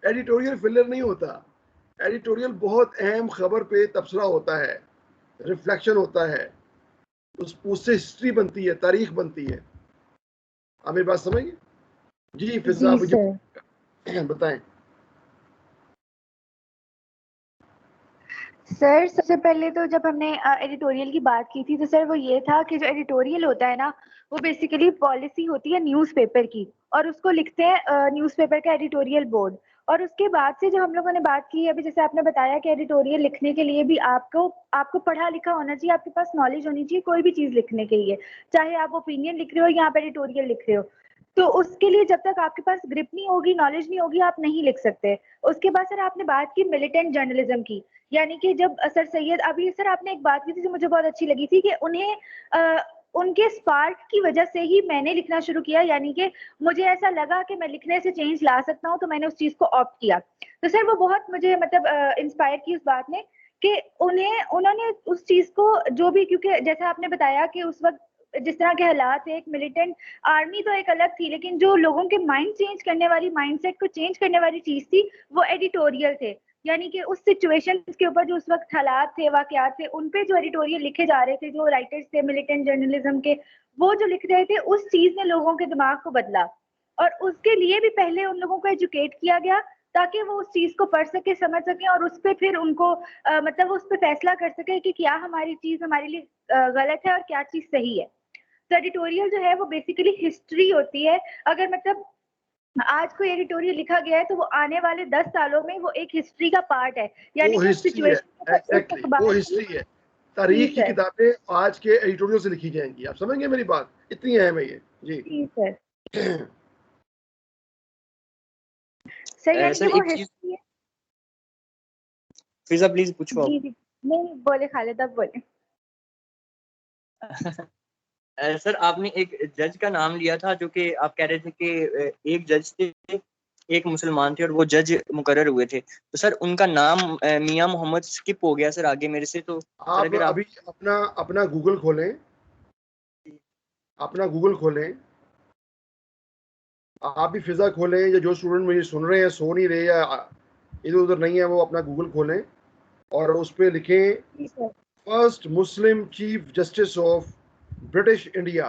एडिटोरियल फिलर नहीं होता। एडिटोरियल बहुत अहम खबर पे तबसरा होता है, रिफ्लेक्शन होता है, उससे हिस्ट्री बनती है, तारीख बनती है। आप मेरी बात समझिए? जी फिजा, आप मुझे बताएं। सर सबसे पहले तो जब हमने एडिटोरियल की बात की थी तो सर वो ये था कि जो एडिटोरियल होता है ना, वो बेसिकली पॉलिसी होती है न्यूज़पेपर की, और उसको लिखते हैं न्यूज़पेपर का एडिटोरियल बोर्ड। और उसके बाद से जो हम लोगों ने बात की अभी, जैसे आपने बताया कि एडिटोरियल लिखने के लिए भी आपको पढ़ा लिखा होना चाहिए, आपके पास नॉलेज होनी चाहिए कोई भी चीज़ लिखने के लिए, चाहे आप ओपिनियन लिख रहे हो या आप एडिटोरियल लिख रहे हो। तो उसके लिए जब तक आपके पास ग्रिप नहीं होगी, नॉलेज नहीं होगी, आप नहीं लिख सकते। उसके बाद सर आपने बात की मिलिटेंट जर्नलिज्म की, यानी कि जब सर सैयद, अभी सर आपने एक बात की थी जो मुझे बहुत अच्छी लगी थी कि उन्हें उनके स्पार्क की वजह से ही मैंने लिखना शुरू किया, यानी कि मुझे ऐसा लगा कि मैं लिखने से चेंज ला सकता हूँ, तो मैंने उस चीज को ऑप्ट किया। तो सर वो बहुत मुझे मतलब इंस्पायर की उस बात ने कि उन्होंने उस चीज को जो भी, क्योंकि जैसा आपने बताया कि उस वक्त जिस तरह के हालात थे, एक मिलिटेंट आर्मी तो एक अलग थी, लेकिन जो लोगों के माइंड चेंज करने वाली, माइंडसेट को चेंज करने वाली चीज थी, वो एडिटोरियल थे। यानी कि उस सिचुएशन के ऊपर जो उस वक्त हालात थे, वाकयात थे, उन पे जो एडिटोरियल लिखे जा रहे थे, जो राइटर्स थे मिलिटेंट जर्नलिज्म के, वो जो लिख रहे थे, उस चीज ने लोगों के दिमाग को बदला। और उसके लिए भी पहले उन लोगों को एजुकेट किया गया ताकि वो उस चीज को पढ़ सके, समझ सके, और उस पर फिर उनको मतलब उस पर फैसला कर सके कि क्या हमारी चीज हमारे लिए गलत है और क्या चीज सही है। तो एडिटोरियल जो है वो बेसिकली हिस्ट्री होती है। अगर मतलब आज कोई एडिटोरियल लिखा गया है तो वो आने वाले 10 सालों में वो एक हिस्ट्री का पार्ट है, यानी वो कि उस हिस्ट्री है, सिचुएशन के ऊपर उस एग्जैक्टली अखबार वो की। हिस्ट्री है। जी तारीख की सर। किताबें आज के एडिटोरियल से लिखी जाएंगी। आप समझेंगे मेरी बात, इतनी अहम है ये। जी जी सर। सर यानी कि सर वो एक चीज, हिस्ट्री है। फिजा प्लीज पूछो आप। जी जी, नहीं बोले खालिद, अब बोले। सर आपने एक जज का नाम लिया था जो कि आप कह रहे थे कि एक जज थे, एक मुसलमान थे और वो जज मुकर्रर हुए थे। तो सर उनका नाम मियां मोहम्मद स्किप हो गया सर आगे मेरे से। तो सर आप अगर आप अभी अपना अपना गूगल खोलें, अपना गूगल खोलें। आप भी फिजा खोलें, या जो स्टूडेंट मुझे सुन रहे हैं, सो नहीं रहे या इधर उधर नहीं है, वो अपना गूगल खोलें और उस पर लिखें जी sir. First Muslim chief justice of British India.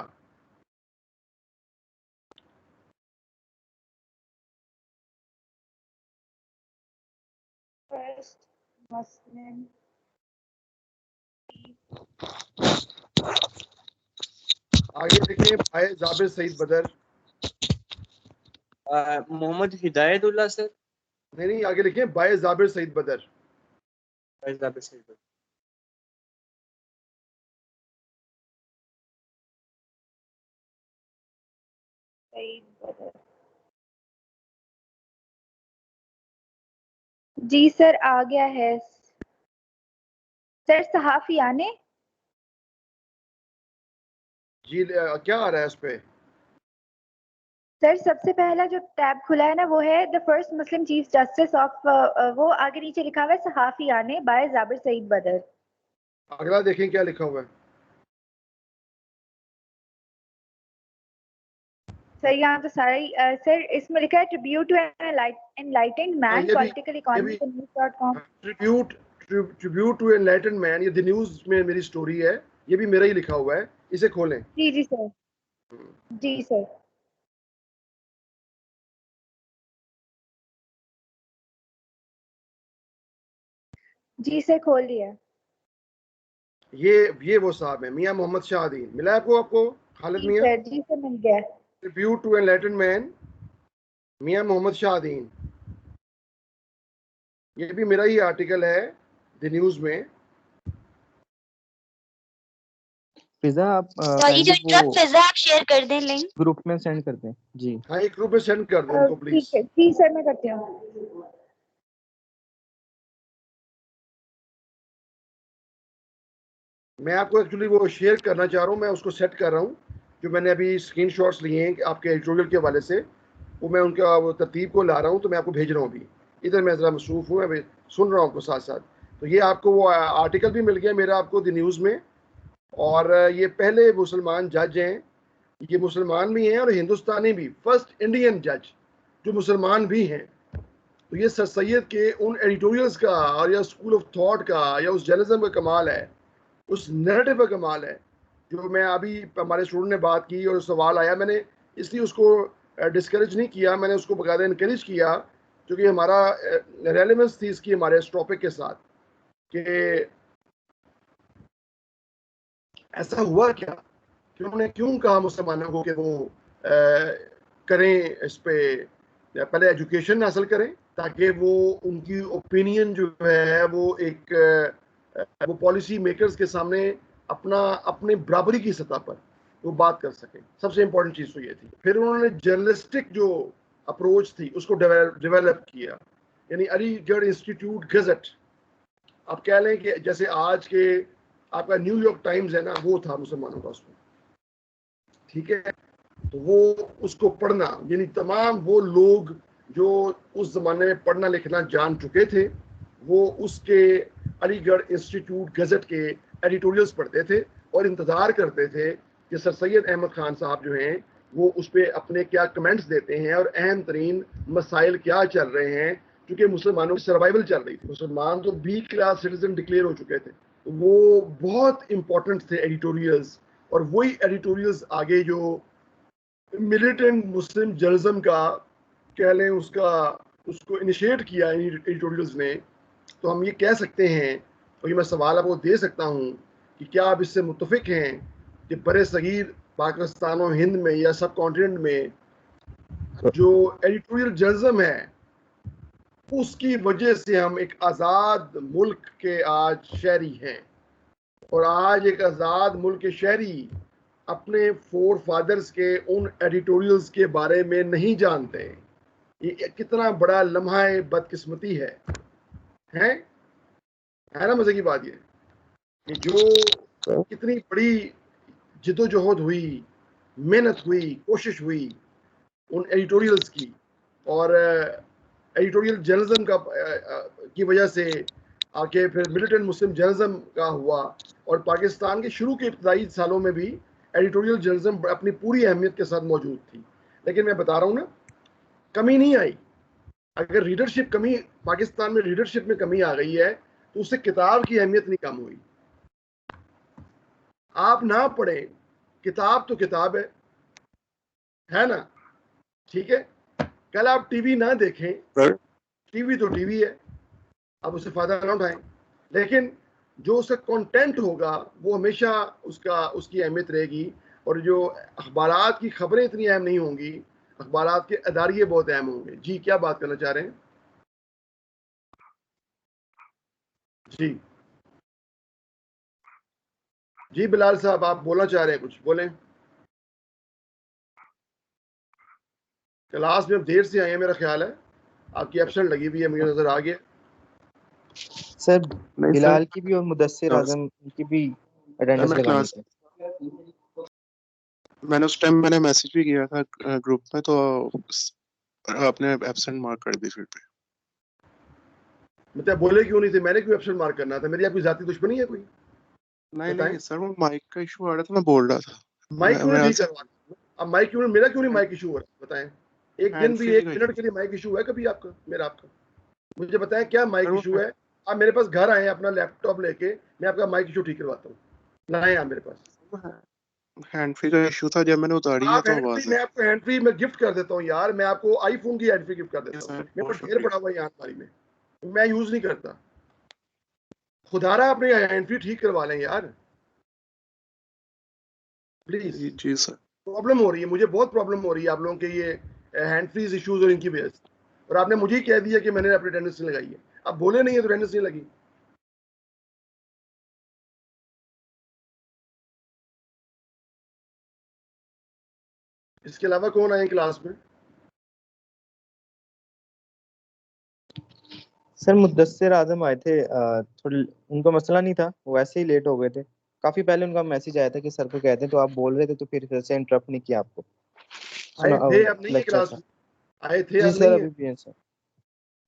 First Muslim. आगे लिखें भाई जाबिर सईद बदर। मोहम्मद हिदायतुल्लाह सर। नहीं नहीं, आगे लिखें भाई जाबिर सईद बदर। जी सर आ गया है सर। सहाफियाने। जी क्या आ रहा है उस पे? सर सबसे पहला जो टैब खुला है ना, वो है the first Muslim chief justice of, वो आगे नीचे लिखा हुआ है सहाफियाने बाय जाबिर सईद बदर। अगला देखें क्या लिखा हुआ है। सर यहाँ तो सारा ही सर इसमें लिखा है tribute to enlightened man political economy news.com। Tribute to enlightened man, ये द न्यूज में मेरी स्टोरी है, ये भी मेरा ही लिखा हुआ है, इसे खोलें। जी जी सर, जी सर। जी सर खोल लिया। ये वो साहब है मियां मोहम्मद शाहदीन, मिला है आपको खालिद जी मियां? सर, जी सर मिल गया। ट्रिब्यूट टू एनलाइटेंड मैन मियां मोहम्मद शाहदीन, ये भी मेरा ही आर्टिकल है द न्यूज में। फिजा आप सॉरी टू इंटरप्ट, फिजा आप शेयर कर दें लिंक ग्रुप में सेंड कर दें जी। हाँ, एक ग्रुप में सेंड कर दो उनको प्लीज। ठीक है, जी सर मैं करती हूँ। मैं आपको एक्चुअली वो शेयर करना चाह रहा हूँ, मैं उसको सेट कर रहा हूँ, जो मैंने अभी स्क्रीनशॉट्स लिए हैं आपके एडिटोरियल के हवाले से, वो मैं उनका वो तरतीब को ला रहा हूँ, तो मैं आपको भेज रहा हूँ अभी। इधर मैं ज़रा मसरूफ़ हूँ, मैं सुन रहा हूँ आपको साथ साथ। तो ये आपको वो आर्टिकल भी मिल गया मेरा आपको द न्यूज़ में, और ये पहले मुसलमान जज हैं, ये मुसलमान भी हैं और हिंदुस्तानी भी, फर्स्ट इंडियन जज जो मुसलमान भी हैं। तो ये सर सैयद के उन एडिटोरियल्स का और या स्कूल ऑफ थॉट का या उस जर्नलिज्म का कमाल है, उस नैरेटिव का कमाल है, जो मैं अभी हमारे स्टूडेंट ने बात की और सवाल आया, मैंने इसलिए उसको डिस्करेज नहीं किया, मैंने उसको बकायदा इनकरेज किया, क्योंकि हमारा रेलेवेंस थी इसकी हमारे इस टॉपिक के साथ कि ऐसा हुआ क्या कि उन्होंने क्यों कहा मुसलमानों को कि वो करें इस पे, पहले एजुकेशन हासिल करें ताकि वो उनकी ओपिनियन जो है वो एक वो पॉलिसी मेकर्स के सामने अपने बराबरी की सतह पर वो बात कर सके। सबसे इंपॉर्टेंट चीज़ तो ये थी। फिर उन्होंने जर्नलिस्टिक जो अप्रोच थी उसको डेवलप किया, यानी अलीगढ़ इंस्टीट्यूट गजट, आप कह लें कि जैसे आज के आपका न्यूयॉर्क टाइम्स है ना, वो था मुसलमानों का उसमें, ठीक है। तो वो उसको पढ़ना, यानी तमाम वो लोग जो उस जमाने में पढ़ना लिखना जान चुके थे, वो उसके अलीगढ़ इंस्टीट्यूट गजट के एडिटोरियल्स पढ़ते थे और इंतज़ार करते थे कि सर सैयद अहमद खान साहब जो हैं वो उस पर अपने क्या कमेंट्स देते हैं और अहम तरीन मसाइल क्या चल रहे हैं, क्योंकि मुसलमानों की सर्वाइवल चल रही थी। मुसलमान तो बी क्लास सिटीजन डिक्लेयर हो चुके थे, वो बहुत इंपॉर्टेंट थे एडिटोरियल्स। और वही एडिटोरियल्स आगे जो मिलिटेंट मुस्लिम जर्नलिज्म का कह लें उसको इनिशिएट किया एडिटोरियल्स ने, तो हम ये कह सकते हैं, और ये मैं सवाल आपको दे सकता हूँ कि क्या आप इससे मुत्तफिक हैं कि बड़े सगीर पाकिस्तान और हिंद में या सब कॉन्टिनेंट में जो एडिटोरियल जर्नलिज्म है उसकी वजह से हम एक आज़ाद मुल्क के आज शहरी हैं, और आज एक आज़ाद मुल्क के शहरी अपने फोर फादर्स के उन एडिटोरियल्स के बारे में नहीं जानते। ये कितना बड़ा लम्हा बदकिस्मती है ना मजे की बात ये कि जो कितनी बड़ी जिद्दोजहद हुई, मेहनत हुई, कोशिश हुई उन एडिटोरियल्स की, और एडिटोरियल जर्नलिज्म की वजह से आके फिर मिलिटेंट मुस्लिम जर्नलिज्म का हुआ, और पाकिस्तान के शुरू के इब्तदाई सालों में भी एडिटोरियल जर्नलिज्म अपनी पूरी अहमियत के साथ मौजूद थी। लेकिन मैं बता रहा हूँ ना, कमी नहीं आई। अगर रीडरशिप कमी, पाकिस्तान में रीडरशिप में कमी आ गई है तो उससे किताब की अहमियत नहीं कम हुई। आप ना पढ़ें, किताब तो किताब है ना, ठीक है। कल आप टीवी ना देखें, टीवी तो टीवी है, आप उससे फायदा ना उठाएं, लेकिन जो उसका कंटेंट होगा वो हमेशा उसकी अहमियत रहेगी। और जो अखबारात की खबरें इतनी अहम नहीं होंगी, अखबारात के अदारिये बहुत अहम होंगे। जी क्या बात करना चाह रहे हैं? जी जी बिलाल साहब, आप बोलना चाह रहे हैं, कुछ बोलें। क्लास में अब देर से आए हैं, मेरा ख्याल है आपकी एब्सेंट लगी हुई है, मुझे नजर आ गया। सर बिलाल की भी और मुदस्सिर आजम की भी अटेंडेंस लगानी थी। मैंने उस टाइम मैसेज भी किया था ग्रुप में, तो आपने एब्सेंट मार्क कर दी फिर पे। मतलब बोले क्यों नहीं थे? मैंने क्यों एब्सेंट मार्क करना था? मेरी आपकी जाती दुश्मनी है कोई? नहीं सर, वो माइक का इशू आ रहा था, मैं बोल रहा था। माइक क्यों नहीं ठीक करवा? अब माइक क्यों, मेरा क्यों नहीं माइक इशू हो रहा है बताएं? एक दिन भी 1 मिनट के लिए माइक इशू है कभी आपका, मेरा आपका? मुझे बताएं क्या माइक इशू है? आप मेरे पास घर आए अपना लैपटॉप लेके, मैं आपका माइक इशू ठीक करवाता हूँ, लाए आप मेरे पास। हैंड फ्री का इशू था, जब मैंने उतारी है आप तो हैंड आवाज फ्री, मैं आपको हैंड फ्री में गिफ्ट कर देता हूँ यार, मैं आपको आईफोन की हैंड फ्री गिफ्ट कर देता हूँ, मेरे पास ढेर पड़ा हुआ है यहाँ अलमारी में, मैं यूज नहीं करता। खुदारा अपने हैंड फ्री ठीक करवा लें यार प्लीज। जी सर। प्रॉब्लम हो रही है, मुझे बहुत प्रॉब्लम हो रही है आप लोगों के ये हैंड फ्रीज इश्यूज और इनकी वजह से, और आपने मुझे ही कह दिया कि मैंने अपनी अटेंडेंस नहीं लगाई है। आप बोले नहीं है तो अटेंडेंस नहीं लगी। इसके अलावा कौन आए क्लास में? सर मुद्दस्सिर आजम आए थे, थोड़ी उनका मसला नहीं था, वो ऐसे ही लेट हो गए थे। काफी पहले उनका मैसेज आया था कि सर को कहते हैं, तो आप बोल रहे थे तो फिर से इंटरप्ट नहीं किया आपको। आए थे, अब नहीं है लेक्चर क्लास था। में? आए थे, जी अब सर, नहीं अभी है? भी है सर।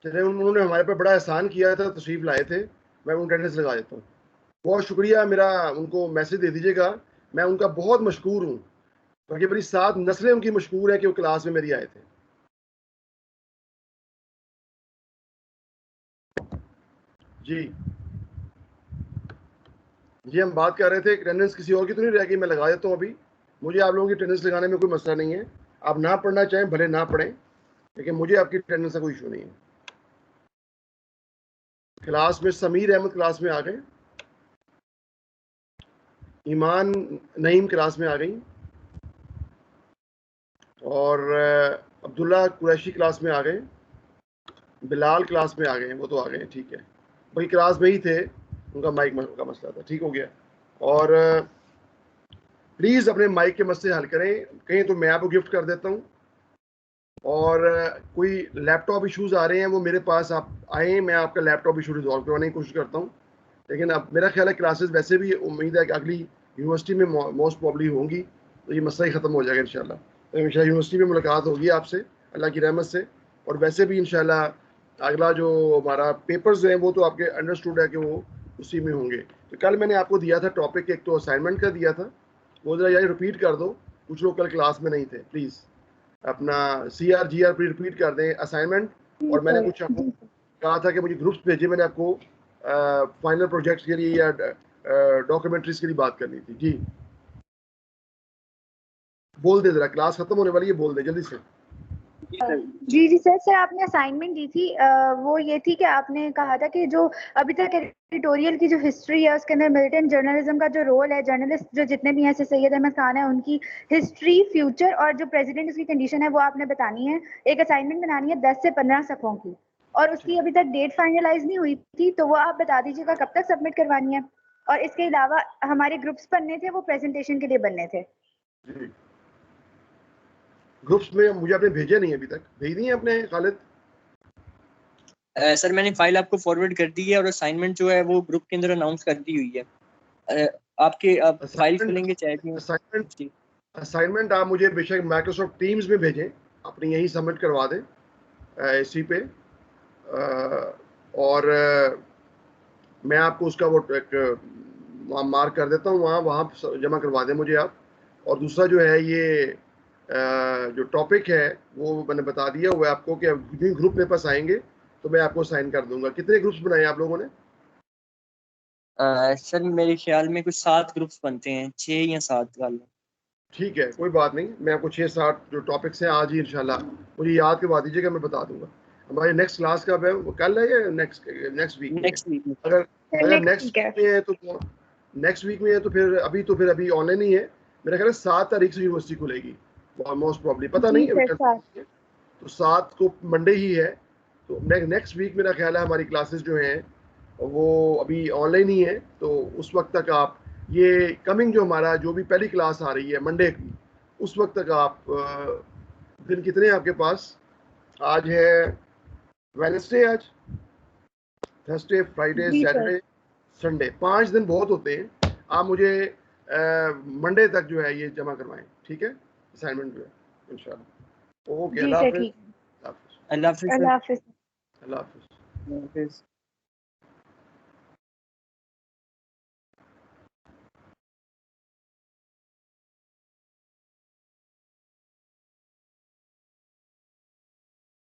चले, उन्होंने हमारे पर बड़ा एहसान किया था, तशरीफ लाए थे, मैं उनका अटेंडेंस लगा देता हूँ। बहुत शुक्रिया, मेरा उनको मैसेज दे दीजिएगा, मैं उनका बहुत मशकूर हूँ, क्योंकि मेरी 7 नस्लें उनकी मशकूर है कि वो क्लास में मेरी आए थे। जी जी, हम बात कर रहे थे अटेंडेंस किसी और की तो नहीं रह गई, मैं लगा देता हूँ अभी। मुझे आप लोगों की अटेंडेंस लगाने में कोई मसला नहीं है, आप ना पढ़ना चाहें भले ना पढ़ें, लेकिन मुझे आपकी अटेंडेंस का कोई इशू नहीं है। क्लास में समीर अहमद क्लास में आ गए, ईमान नईम क्लास में आ गई, और अब्दुल्ला कुरैशी क्लास में आ गए, बिलाल क्लास में आ गए, वो तो आ गए, ठीक है, वही क्लास में ही थे, उनका माइक का मसला था, ठीक हो गया। और प्लीज़ अपने माइक के मसले हल करें, कहीं तो मैं आपको गिफ्ट कर देता हूँ, और कोई लैपटॉप इश्यूज आ रहे हैं वो मेरे पास आप आए, मैं आपका लैपटॉप इशू रिजॉल्व करवाने की कोशिश करता हूँ। लेकिन अब मेरा ख्याल है क्लासेस वैसे भी उम्मीद है कि अगली यूनिवर्सिटी में मोस्ट प्रॉब्ली होंगी, तो ये मसला ही ख़त्म हो जाएगा इंशाल्लाह। तो इंशाल्लाह यूनिवर्सिटी में मुलाकात होगी आपसे अल्लाह की रहमत से, और वैसे भी इंशाल्लाह अगला जो हमारा पेपर्स हैं वो तो आपके अंडरस्टूड है कि वो उसी में होंगे। तो कल मैंने आपको दिया था टॉपिक, एक तो असाइनमेंट का दिया था, वो ज़रा यार रिपीट कर दो, कुछ लोग कल क्लास में नहीं थे, प्लीज़ अपना CRGR रिपीट कर दें असाइनमेंट। और मैंने कुछ आपको कहा था कि मुझे ग्रुप्स भेजे, मैंने आपको फाइनल प्रोजेक्ट्स के लिए या डॉक्यूमेंट्रीज के लिए बात करनी थी। जी बोल दे जरा, क्लास खत्म होने वाली है, बोल दे जल्दी से। जी जी सर, आपने असाइनमेंट दी थी, वो ये थी कि आपने कहा था कि जो अभी तक एडिटोरियल की जो हिस्ट्री है उसके अंदर मिलिटेंट जर्नलिज्म का जो रोल है, जर्नलिस्ट जो जितने भी हैं, जैसे सैयद अहमद खान है, उनकी हिस्ट्री, फ्यूचर और जो प्रेसिडेंट उसकी कंडीशन है वो आपने बतानी है। एक असाइनमेंट बनानी है 10 से 15 सफ़ों की, और उसकी अभी तक डेट फाइनलाइज नहीं हुई थी, तो वो आप बता दीजिएगा कब तक सबमिट करवानी है। और इसके अलावा हमारे ग्रुप्स बनने थे, वो प्रेजेंटेशन के लिए बनने थे। ग्रुप्स में मुझे आपने भेजे नहीं, अभी तक भेज दिए आपने खालिद? सर मैंने फाइल आपको फॉरवर्ड कर दी है, और असाइनमेंट जो है वो ग्रुप के अंदर अनाउंस कर दी हुई है। आपके आप फाइल खुलेंगे चैट में। असाइनमेंट आप मुझे बेशक माइक्रोसॉफ्ट टीम्स में भेजें, अपनी यहीं सबमिट करवा दें इसी पे, और मैं आपको उसका वो एक मार्क कर देता हूँ, वहाँ जमा करवा दें मुझे आप। और दूसरा जो है ये जो टॉपिक है वो मैंने बता दिया हुआ है आपको कि ग्रुप मेरे पास आएंगे तो मैं आपको साइन कर दूंगा। कितने ग्रुप्स बनाए आप लोगों ने? सर मेरे ख्याल में कुछ 7 ग्रुप्स बनते हैं, 6 या 7 वाले। ठीक है, कोई बात नहीं, मैं आपको 6-7 जो टॉपिक्स हैं आज ही इंशाल्लाह मुझे याद करवा दीजिएगा, मैं बता दूंगा। हमारी नेक्स्ट क्लास कब है, कल है या नेक्स्ट वीक में? अगर नेक्स्ट वीक में है तो नेक्स्ट वीक में है तो फिर अभी ऑनलाइन ही है, मेरा ख्याल है 7 तारीख से यूनिवर्सिटी खुलेगी मोस्ट प्रॉब्ली, पता नहीं है तो 7 को मंडे ही है, तो नेक्स्ट वीक मेरा ख्याल है हमारी क्लासेस जो हैं वो अभी ऑनलाइन ही है। तो उस वक्त तक आप ये कमिंग जो हमारा जो भी पहली क्लास आ रही है मंडे की, उस वक्त तक आप दिन कितने हैं आपके पास? आज है वेडनेसडे, आज थर्सडे, फ्राइडे, सैटरडे, संडे, 5 दिन बहुत होते हैं। आप मुझे मंडे तक जो है ये जमा करवाएं, ठीक है, असाइनमेंट जो है इंशाल्लाह। ओके, अल्लाह हाफिज़। अल्लाह हाफिज़। अल्लाह हाफिज़।